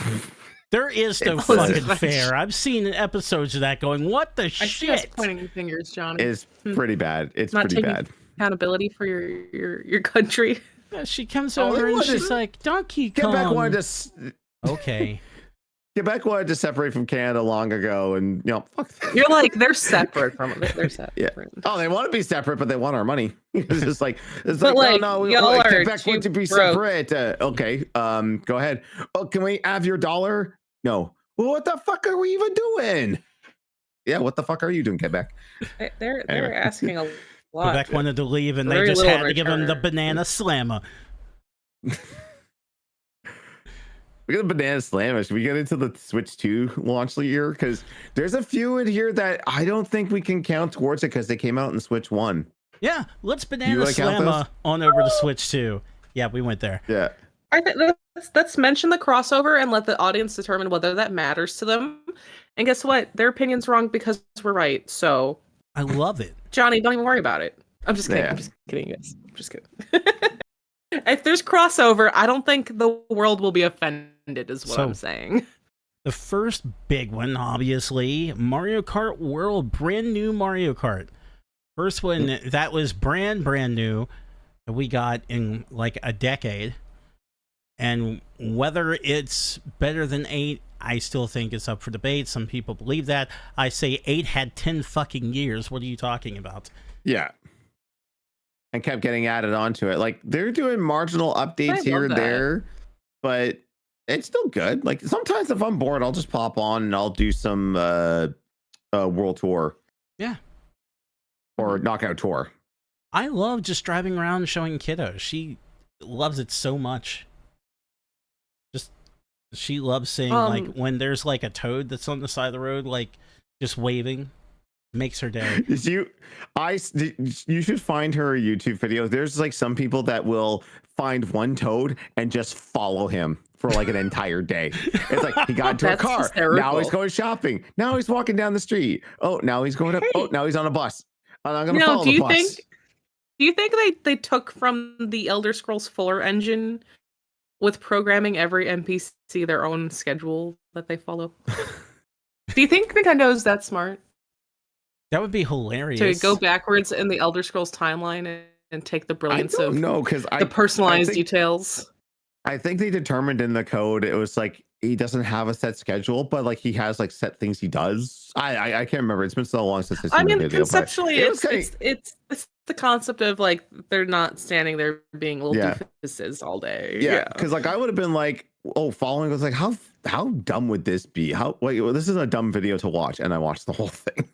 There is no fucking fair. I've seen episodes of that going, what the shit? I see us pointing fingers, Johnny. It's pretty bad. It's not pretty bad. Accountability for your country. Yeah, she comes over and she's like, Donkey Kong. Quebec wanted to... Okay. Quebec wanted to separate from Canada long ago, and fuck that. You're like, they're separate from it. They're separate. Yeah. Oh, they want to be separate, but they want our money. It's like, no, y'all are Quebec want to be separate. Okay, go ahead. Oh, can we have your dollar? No. Well, what the fuck are we even doing? Yeah, what the fuck are you doing, Quebec? They're asking a lot. Quebec wanted to leave, and they just had to give them the banana slammer. We got a banana slammer. Should we get into the Switch 2 launch year? Because there's a few in here that I don't think we can count towards it because they came out in Switch 1. Yeah, let's banana slammer on over to Switch 2. Yeah, we went there. Yeah. Let's mention the crossover and let the audience determine whether that matters to them. And guess what? Their opinion's wrong because we're right. So I love it. Johnny, don't even worry about it. I'm just kidding. Yeah. I'm just kidding, guys. I'm just kidding. If there's crossover, I don't think the world will be offended, is what I'm saying. The first big one, obviously, Mario Kart World, brand new Mario Kart. First one that was brand new that we got in like a decade. And whether it's better than 8, I still think it's up for debate. Some people believe that. I say 8 had 10 fucking years. What are you talking about? Yeah. And kept getting added onto it. Like, they're doing marginal updates here and there, but it's still good. Like, sometimes if I'm bored, I'll just pop on and I'll do some World Tour. Yeah. Or Knockout Tour. I love just driving around and showing kiddos. She loves it so much. She loves seeing like when there's like a toad that's on the side of the road, like just waving, makes her day. You should find her a YouTube video. There's like some people that will find one toad and just follow him for like an entire day. It's like he got into a car. Hysterical. Now he's going shopping. Now he's walking down the street. Oh, now he's going up. Oh, now he's on a bus. And I'm gonna follow the bus. Do you think they took from the Elder Scrolls 4 engine with programming every NPC their own schedule that they follow? Do you think Nintendo's that smart? That would be hilarious. To go backwards in the Elder Scrolls timeline and take the brilliance of the personalized details. I think they determined in the code it was like he doesn't have a set schedule, but like he has like set things he does. I can't remember. It's been so long since I've seen the video. Conceptually, it's the concept of like they're not standing there being little doofuses all day. Yeah, because like I would have been like, oh, following was like, how dumb would this be? This is a dumb video to watch, and I watched the whole thing.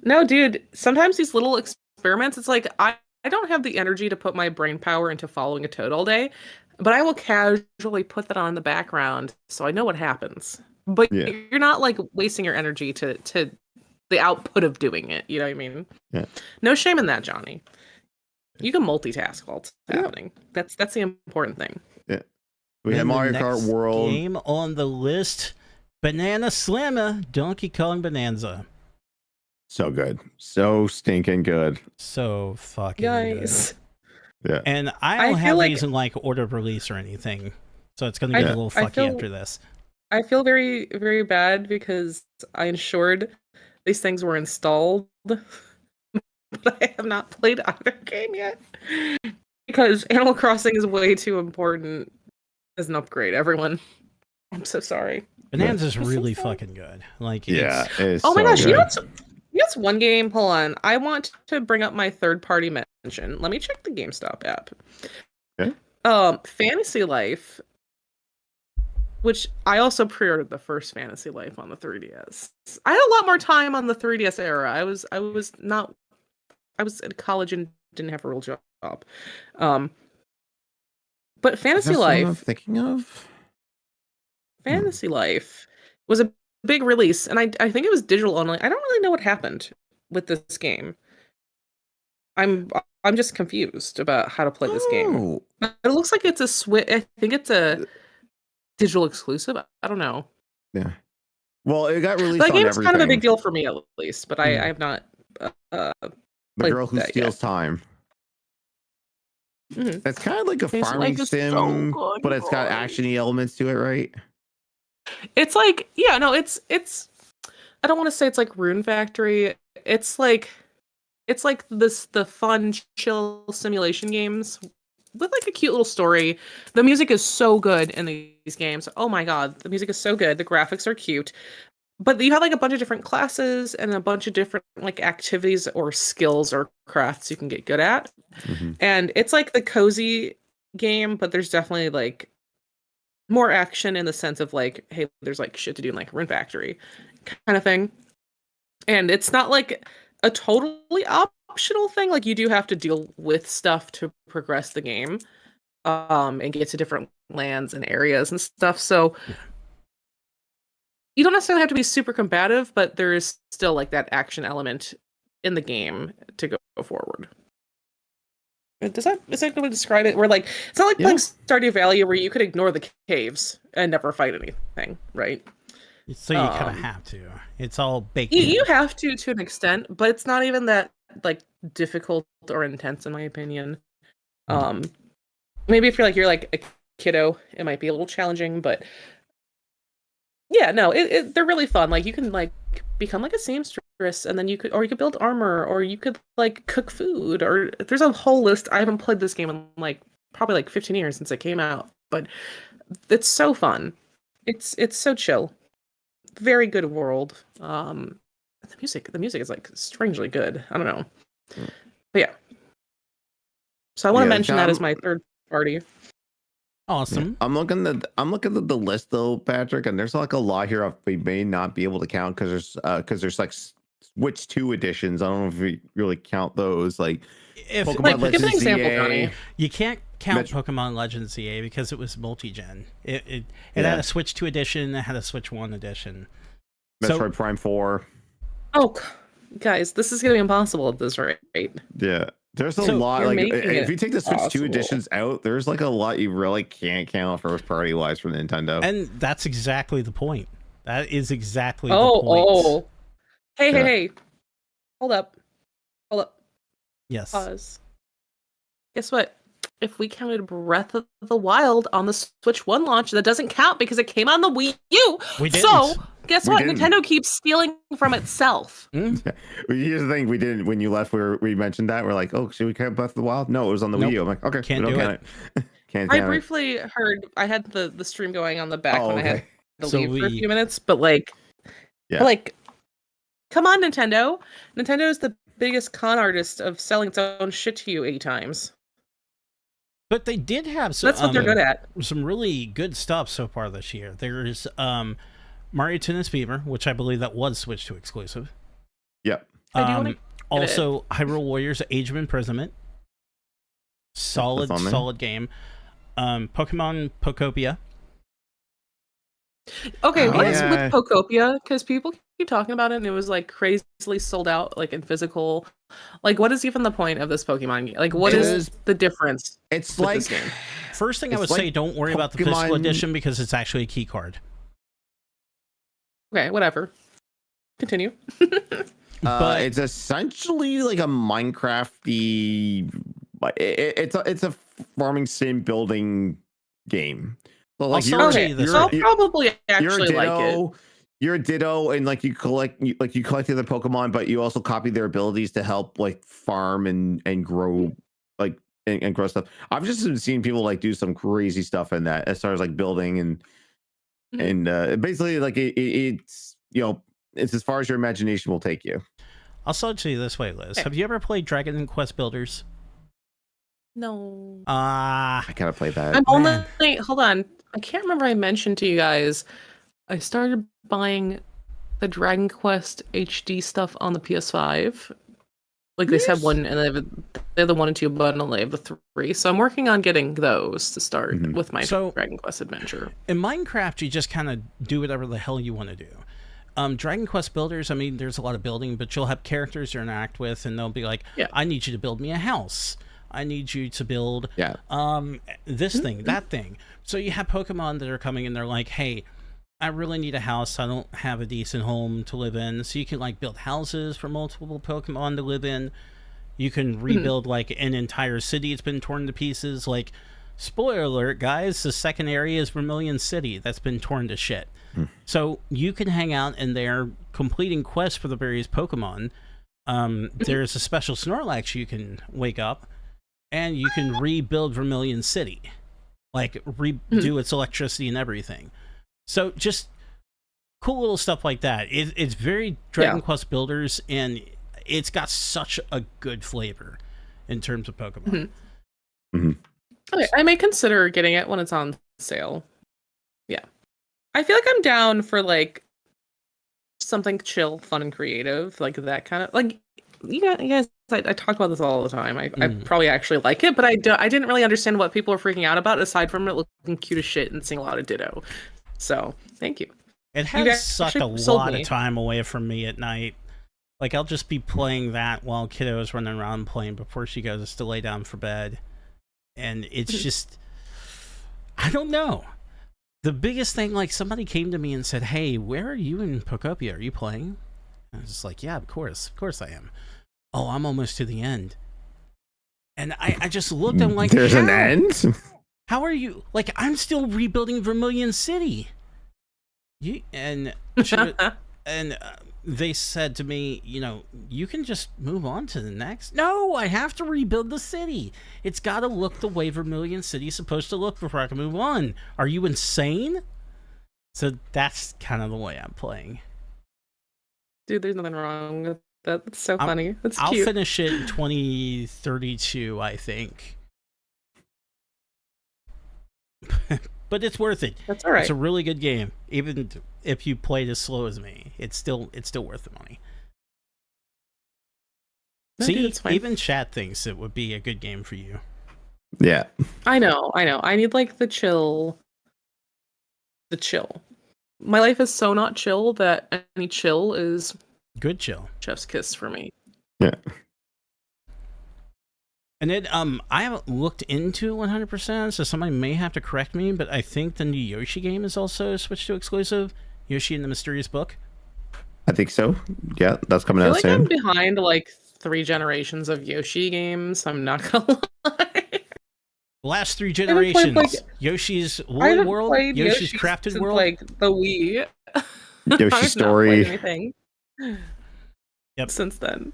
No, dude. Sometimes these little experiments, it's like I don't have the energy to put my brain power into following a toad all day, but I will casually put that on in the background so I know what happens. But you're not like wasting your energy to the output of doing it. You know what I mean? Yeah. No shame in that, Johnny. You can multitask while it's happening. That's the important thing. Yeah. We have Mario Kart World. Game on the list: Banana Slammer, Donkey Kong Bonanza. So good. So stinking good. So fucking nice. Good. Yeah. And I don't have these in like order of release or anything. So it's gonna get a little fucky after this. I feel very, very bad because I ensured these things were installed, but I have not played either game yet. Because Animal Crossing is way too important as an upgrade, everyone. I'm so sorry. Bonanza's really fucking good. Like, oh my gosh, good. You know what's one game? Hold on. I want to bring up my third-party mention. Let me check the GameStop app. Okay. Fantasy Life, which I also pre-ordered the first Fantasy Life on the 3DS. I had a lot more time on the 3DS era. I was at college and didn't have a real job. But Fantasy Life, I'm thinking of Fantasy Life was a big release, and I think it was digital only. I don't really know what happened with this game. I'm just confused about how to play this game. It looks like it's a Switch. I think it's a digital exclusive. I don't know. Yeah. Well, it got released. The game's kind of a big deal for me, at least, but I have not. The Girl Who Steals Time. Mm-hmm. It's kind of like a farming sim, so good, but it's got actiony elements to it, right? It's like, it's. I don't want to say it's like Rune Factory. It's like the fun, chill simulation games with like a cute little story. The music is so good in these games. Oh my god, the music is so good. The graphics are cute. But you have like a bunch of different classes and a bunch of different like activities or skills or crafts you can get good at. Mm-hmm. And it's like the cozy game, but there's definitely like more action in the sense of like, hey, there's like shit to do in like Rune Factory kind of thing. And it's not like a totally optional thing. Like you do have to deal with stuff to progress the game, and get to different lands and areas and stuff. So you don't necessarily have to be super combative, but there is still like that action element in the game to go forward. Is that going to describe it? Where like it's not like playing Stardew Valley where you could ignore the caves and never fight anything, right? So you kind of have to. It's all baked. You have to an extent, but it's not even that like difficult or intense in my opinion. Maybe if you're like a kiddo, it might be a little challenging, but yeah, no, they're really fun. Like you can like become like a seamstress, and then you could build armor, or you could like cook food, or there's a whole list. I haven't played this game in like probably like 15 years since it came out, but it's so fun. It's so chill. Very good world. The music is like strangely good. I don't know, but yeah. So I want to mention that as my third party. Awesome. Yeah. I'm looking at the list though, Patrick, and there's like a lot here we may not be able to count because there's like Switch 2 editions. I don't know if we really count those. Like if Pokemon Legends give an example, ZA. Johnny. You can't count Pokemon Legends ZA because it was multi-gen. It had a Switch 2 edition. It had a Switch 1 edition. Metroid Prime 4. Oh, guys, this is gonna be impossible at this rate. Yeah. There's a lot, like if you take the Switch 2 editions out, there's like a lot you really can't count first party wise for Nintendo. And that's exactly the point. That is exactly the point. Oh. Hey. Hold up. Yes. Pause. Guess what? If we counted Breath of the Wild on the Switch 1 launch, that doesn't count because it came on the Wii U. We didn't. So, guess what? Nintendo keeps stealing from itself. Mm. Here's the thing: we didn't. When you left, we mentioned that we're like, "Oh, should we count Breath of the Wild?" No, it was on the Wii U. I'm like, "Okay, can't do it." Can't. I briefly heard. I had the stream going on the back when I had to leave for a few minutes, but like, come on, Nintendo. Nintendo is the biggest con artist of selling its own shit to you 8 times. But they did have some. That's what they're good at. Some really good stuff so far this year. There's Mario Tennis Fever, which I believe that was switched to exclusive. Yep. Also, Hyrule Warriors: Age of Imprisonment. Solid game. Pokemon Pokopia. Okay, what is with Pokopia? Because people keep talking about it, and it was like crazily sold out, like in physical. Like, what is even the point of this Pokemon game? Like, what is the difference? It's with like this game? First thing I would say, don't worry about the physical edition because it's actually a key card. Okay, whatever. Continue. But it's essentially like a Minecraft-y. It's a farming sim building game. So like I'll probably actually like it. You're a Ditto, and like you collect the Pokemon, but you also copy their abilities to help like farm and grow and grow stuff. I've just seen people like do some crazy stuff in that as far as like building and basically like it's it's as far as your imagination will take you. I'll sell it to you this way, Liz. Have you ever played Dragon Quest Builders? No. I gotta play that. Hold on. I can't remember I mentioned to you guys. I started buying the Dragon Quest HD stuff on the PS5. Like they said one, and they have the 1 and 2 bundle, and they have the 3. So I'm working on getting those to start with my Dragon Quest adventure. In Minecraft, you just kind of do whatever the hell you want to do. Dragon Quest Builders, I mean, there's a lot of building, but you'll have characters you interact with, and they'll be like, I need you to build me a house. I need you to build this thing, that thing. So you have Pokemon that are coming and they're like, hey, I really need a house. I don't have a decent home to live in. So you can like build houses for multiple Pokemon to live in. You can rebuild like an entire city. It's been torn to pieces. Like, spoiler alert, guys, the second area is Vermilion City. That's been torn to shit. So you can hang out in there completing quests for the various Pokemon. There's a special Snorlax you can wake up. And you can rebuild Vermilion City. Like, redo its electricity and everything. So, just cool little stuff like that. It's very Dragon Quest Builders, and it's got such a good flavor in terms of Pokemon. Okay, I may consider getting it when it's on sale. Yeah. I feel like I'm down for, like, something chill, fun, and creative. Like, that kind of... Like, you guys, I talk about this all the time. I probably actually like it, but I didn't really understand what people are freaking out about, aside from it looking cute as shit and seeing a lot of Ditto. So, thank you. It has sucked a lot of time away from me at night. Like, I'll just be playing that while kiddo's running around playing before she goes to lay down for bed. And it's just... I don't know. The biggest thing, like, somebody came to me and said, hey, where are you in Pokopia? Are you playing? I was just like, yeah, of course I am. Oh, I'm almost to the end. And I just looked, I'm like, there's an end? How are you? Like, I'm still rebuilding Vermilion City. They said to me, you can just move on to the next. No, I have to rebuild the city. It's got to look the way Vermilion City is supposed to look before I can move on. Are you insane? So that's kind of the way I'm playing. Dude, there's nothing wrong with that. That's so funny. That's cute. I'll finish it in 2032, I think. But it's worth it. That's all right. It's a really good game. Even if you played as slow as me, it's still worth the money. No, See, dude, even chat thinks it would be a good game for you. Yeah. I know. I need like the chill. My life is so not chill that any chill is good chill. Chef's kiss for me. Yeah. And then I haven't looked into 100%, so somebody may have to correct me, but I think the new Yoshi game is also switched to exclusive. Yoshi and the Mysterious Book. I think so. Yeah, that's coming out soon. I'm behind like 3 generations of Yoshi games. I'm not gonna lie. Last 3 generations. Yoshi's Woolly World, Yoshi's Crafted World, like the Wii. Yoshi Story. Anything. Yep. Since then.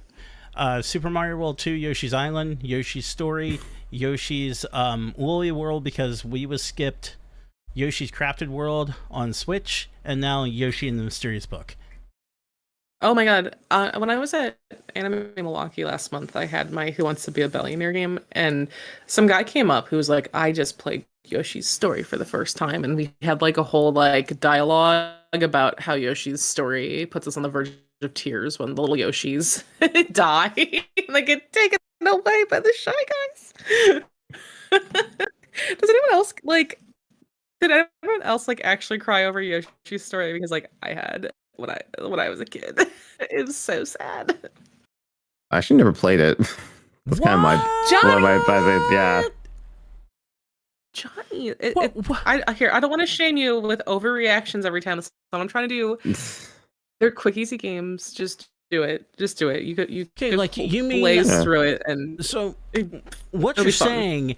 Super Mario World 2, Yoshi's Island, Yoshi's Story, Yoshi's Woolly World because Wii was skipped, Yoshi's Crafted World on Switch, and now Yoshi and the Mysterious Book. Oh my god! When I was at Anime Milwaukee last month, I had my Who Wants to Be a Billionaire game, and some guy came up who was like, "I just played Yoshi's Story for the first time," and we had like a whole like dialogue about how Yoshi's story puts us on the verge of tears when the little Yoshis die and they get taken away by the Shy Guys. Does anyone else like? Did anyone else like actually cry over Yoshi's Story? Because like I had when I was a kid. It was so sad. I actually never played it. That's kind of my yeah. Johnny, I don't want to shame you with overreactions every time. That's what I'm trying to do. They're quick, easy games. Just do it. Just do it. You could like you mean blaze through it, and so what you're saying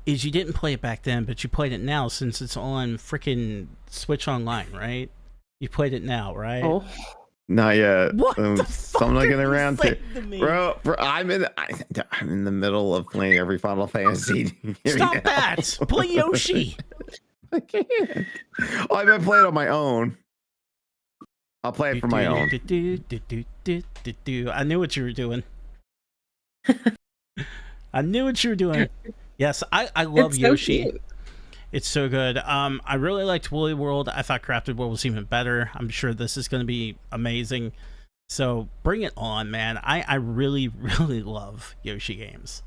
is you didn't play it back then, but you played it now since it's on freaking Switch Online, right? You played it now, right? Oh. Not yet. What the fuck I'm not getting around to me? bro. I'm in the middle of playing every Final Fantasy. Stop that! Play Yoshi. I can't. I've been playing on my own. I'll play it for my own. I knew what you were doing. I knew what you were doing. Yes, I love Yoshi. Cute. It's so good. I really liked Woolly World. I thought Crafted World was even better. I'm sure this is going to be amazing. So bring it on, man. I really, really love Yoshi games.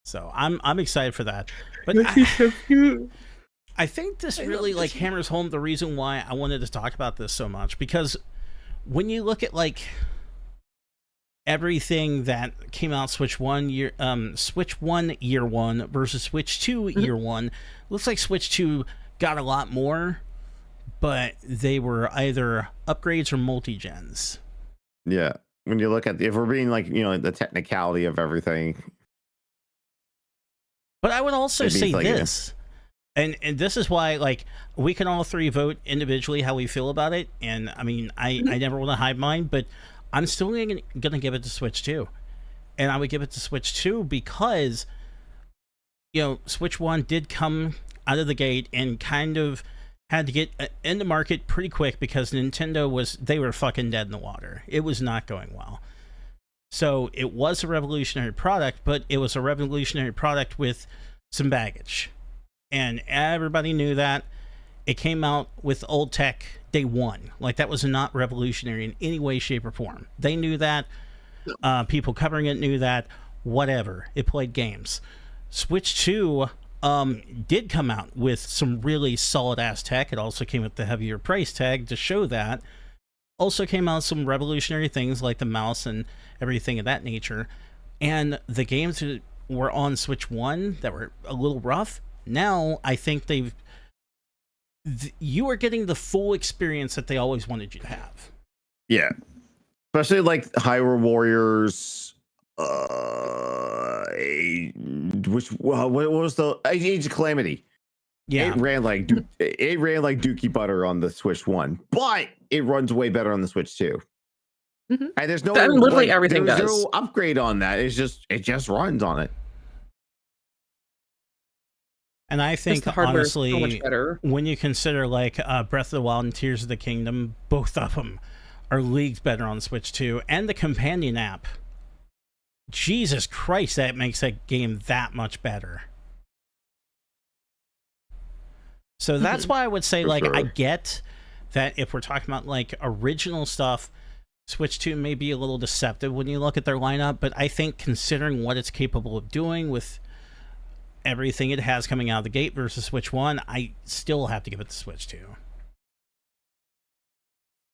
So I'm excited for that. But I think this really like hammers home the reason why I wanted to talk about this so much, because when you look at like everything that came out Switch 1 year one versus Switch 2 year one, looks like Switch 2 got a lot more, but they were either upgrades or multi-gens. Yeah. When you look at if we're being like, the technicality of everything. But I would also say like this. And this is why, like, we can all three vote individually how we feel about it. And I mean, I never want to hide mine, but I'm still going to give it to Switch 2. And I would give it to Switch 2 because, Switch 1 did come out of the gate and kind of had to get in the market pretty quick because Nintendo they were fucking dead in the water. It was not going well. So it was a revolutionary product, but it was a revolutionary product with some baggage. And everybody knew that. It came out with old tech day one. Like, that was not revolutionary in any way, shape, or form. They knew that. People covering it knew that. Whatever. It played games. Switch 2 did come out with some really solid-ass tech. It also came with the heavier price tag to show that. Also came out some revolutionary things like the mouse and everything of that nature. And the games that were on Switch 1 that were a little rough, now I think you are getting the full experience that they always wanted you to have. Yeah. Especially like Hyrule Warriors, what was the Age of Calamity? Yeah. It ran like Dookie butter on the Switch 1, but it runs way better on the Switch 2. Mm-hmm. And there's no literally everything there's does. no upgrade on that. It just runs on it. And I think, honestly, so much better. When you consider like Breath of the Wild and Tears of the Kingdom, both of them are leagues better on Switch 2. And the companion app, Jesus Christ, that makes that game that much better. So that's why I would say, like, I get that if we're talking about like original stuff, Switch 2 may be a little deceptive when you look at their lineup, but I think considering what it's capable of doing with everything it has coming out of the gate versus Switch 1, I still have to give it to Switch 2.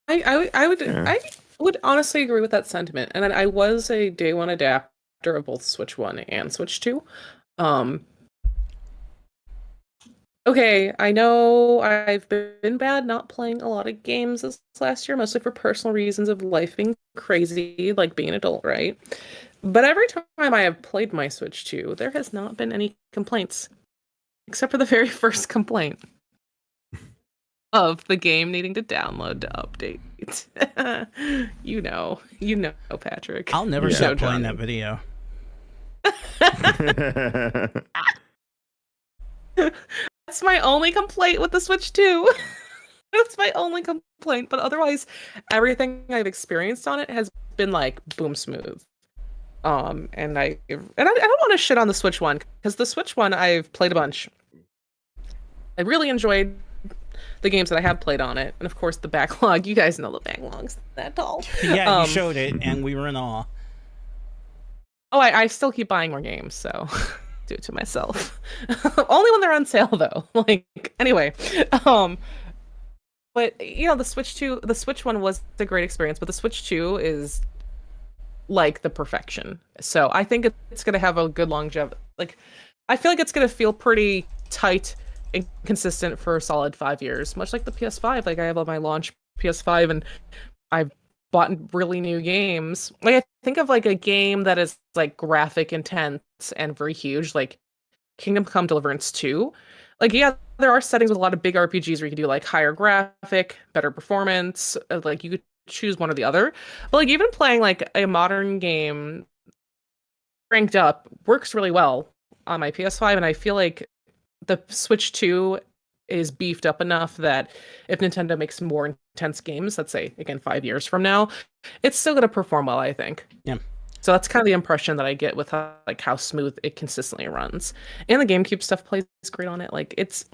I would honestly agree with that sentiment. And then I was a day one adapter of both Switch 1 and Switch 2. Okay, I know I've been bad not playing a lot of games this last year, mostly for personal reasons of life being crazy, like being an adult, right? But every time I have played my Switch 2, there has not been any complaints. Except for the very first complaint of the game needing to download to update. You know, Patrick. I'll never stop playing that video. That's my only complaint with the Switch 2. That's my only complaint. But otherwise, everything I've experienced on it has been like boom smooth. And I don't want to shit on the Switch one because the Switch one I've played a bunch. I really enjoyed the games that I have played on it, and of course the backlog. You guys know the backlog's that tall. Yeah, you showed it, and we were in awe. Oh, I still keep buying more games, so do it to myself. Only when they're on sale, though. Like anyway, but you know the Switch one was a great experience, but the Switch 2 is like the perfection. So I think it's gonna have a good longevity. Like I feel like it's gonna feel pretty tight and consistent for a solid 5 years, much like the PS5. Like I have on my launch PS5, and I've bought really new games. Like I think of like a game that is like graphic intense and very huge, like Kingdom Come Deliverance 2. Like yeah, there are settings with a lot of big RPGs where you can do like higher graphic, better performance. Like you could choose one or the other. But like even playing like a modern game ranked up works really well on my PS5, and I feel like the Switch 2 is beefed up enough that if Nintendo makes more intense games, let's say again 5 years from now, it's still going to perform well, I think. Yeah. So that's kind of the impression that I get with how smooth it consistently runs. And the GameCube stuff plays great on it. Like it's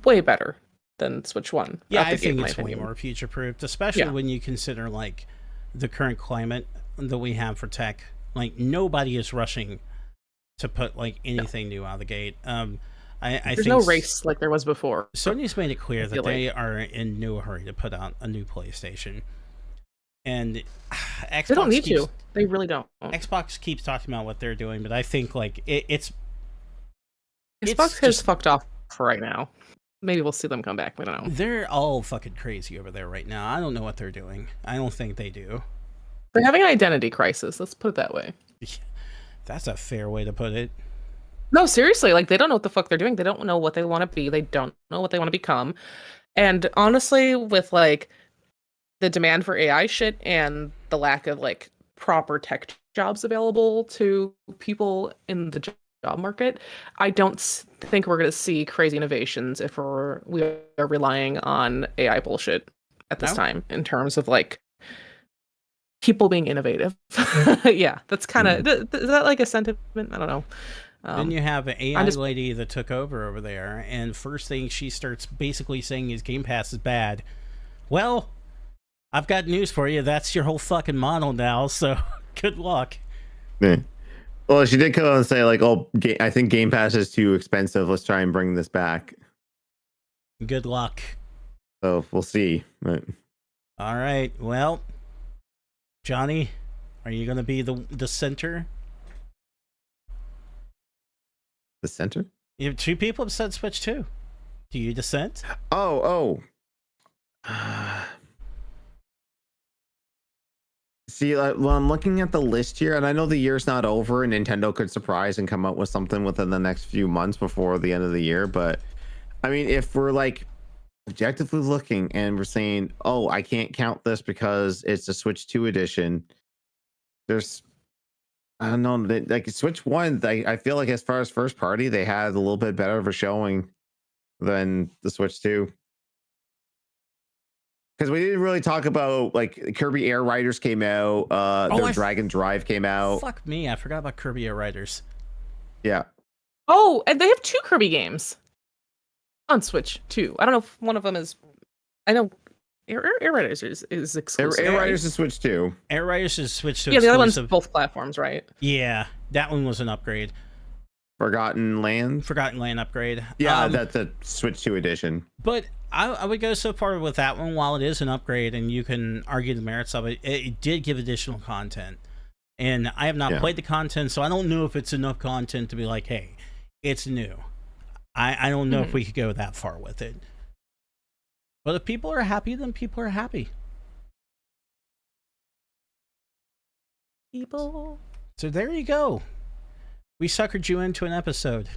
way better than Switch 1. Yeah, I think it's way more future proofed, especially when you consider like the current climate that we have for tech. Like nobody is rushing to put like anything new out of the gate. I There's think no race like there was before. Sony's made it clear that they are in no hurry to put out a new PlayStation. And Xbox they don't need to. They really don't. Xbox keeps talking about what they're doing, but I think like it's Xbox has fucked off for right now. Maybe we'll see them come back. We don't know. They're all fucking crazy over there right now. I don't know what they're doing. I don't think they do. They're having an identity crisis. Let's put it that way. That's a fair way to put it. No, seriously, like they don't know what the fuck they're doing. They don't know what they want to be. They don't know what they want to become. And honestly, with like the demand for AI shit and the lack of like proper tech jobs available to people in the job market, I don't think we're going to see crazy innovations if we are relying on AI bullshit at this time in terms of like people being innovative. Yeah, that's kind of is that like a sentiment? I don't know. Then you have an AI lady that took over there, and first thing she starts basically saying is Game Pass is bad. Well, I've got news for you. That's your whole fucking model now, so good luck. Yeah. Well, she did come out and say like, "Oh, I think Game Pass is too expensive. Let's try and bring this back." Good luck. So we'll see. But... All right. Well, Johnny, are you going to be the center? The center? You have two people have said Switch 2. Do you dissent? Oh. See, well, I'm looking at the list here, and I know the year's not over, and Nintendo could surprise and come out with something within the next few months before the end of the year. But I mean, if we're like objectively looking and we're saying, "Oh, I can't count this because it's a Switch 2 edition," there's I don't know, like Switch 1, I feel like as far as first party, they had a little bit better of a showing than the Switch 2. Because we didn't really talk about like Kirby Air Riders came out, their Dragon Drive came out. Fuck me, I forgot about Kirby Air Riders. Yeah. Oh, and they have 2 Kirby games on Switch 2. I don't know if one of them is. I know Air Riders is exclusive. Air Riders is Switch 2. Air Riders is Switch 2. Yeah, the other one's both platforms, right? Yeah, that one was an upgrade. Forgotten Land upgrade. Yeah, that's a Switch 2 edition. But I would go so far with that one. While it is an upgrade and you can argue the merits of it, it did give additional content. And I have not played the content, so I don't know if it's enough content to be like, hey, it's new. I don't know if we could go that far with it. But if people are happy, then people are happy. People. So there you go. We suckered you into an episode.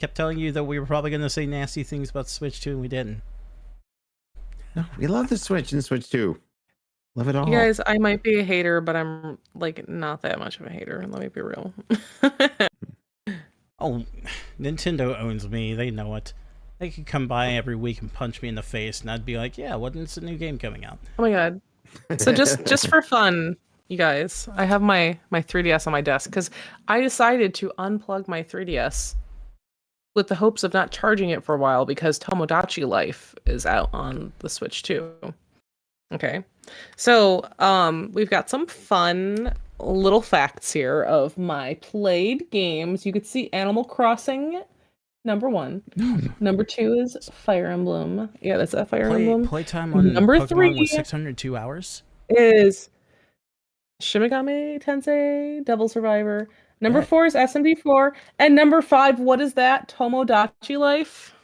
Kept telling you that we were probably going to say nasty things about Switch 2, and we didn't. No, we love the Switch and Switch 2. Love it all. You guys, I might be a hater, but I'm like not that much of a hater. Let me be real. Oh, Nintendo owns me. They know it. They could come by every week and punch me in the face, and I'd be like, yeah, when's the new game coming out? Oh my god. So just for fun, you guys, I have my 3DS on my desk because I decided to unplug my 3DS with the hopes of not charging it for a while because Tomodachi Life is out on the Switch too. Okay. So, we've got some fun little facts here of my played games. You could see Animal Crossing, number 1. Number 2 is Fire Emblem. Yeah, that's a Fire Emblem. Playtime on number Pokemon 3 was 602 hours. is Shin Megami Tensei Devil Survivor. Number 4 is SMD4. And number 5, what is that? Tomodachi Life.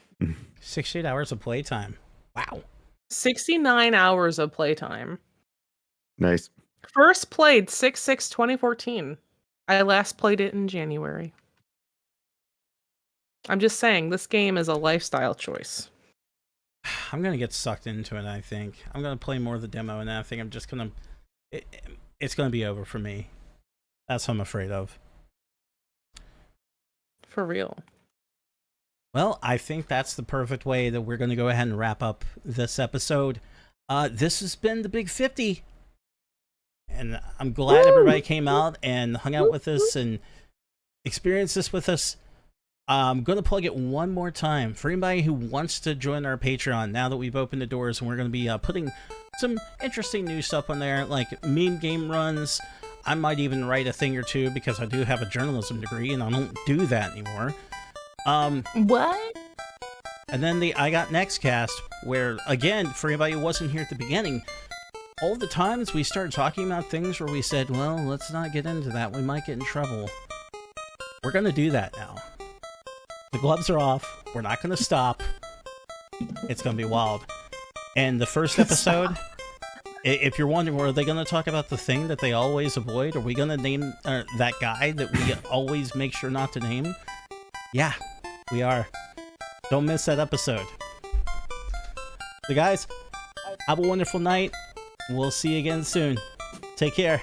68 hours of playtime. Wow. 69 hours of playtime. Nice. First played 6/6/2014. I last played it in January. I'm just saying, this game is a lifestyle choice. I'm gonna get sucked into it, I think. I'm gonna play more of the demo, and I think I'm just gonna... It's gonna be over for me. That's what I'm afraid of. For real. Well, I think that's the perfect way that we're going to go ahead and wrap up this episode. This has been the Big 50. And I'm glad everybody came out and hung out with us and experienced this with us. I'm going to plug it one more time. For anybody who wants to join our Patreon, now that we've opened the doors, and we're going to be putting some interesting new stuff on there, like meme game runs. I might even write a thing or two because I do have a journalism degree, and I don't do that anymore. What? And then the I Got Next cast, where, again, for anybody who wasn't here at the beginning, all the times we started talking about things where we said, well, let's not get into that, we might get in trouble. We're gonna do that now. The gloves are off, we're not gonna stop. It's gonna be wild. And the first episode, if you're wondering, were they gonna talk about the thing that they always avoid? Are we gonna name that guy that we always make sure not to name? Yeah, we are. Don't miss that episode. So guys, have a wonderful night. We'll see you again soon. Take care.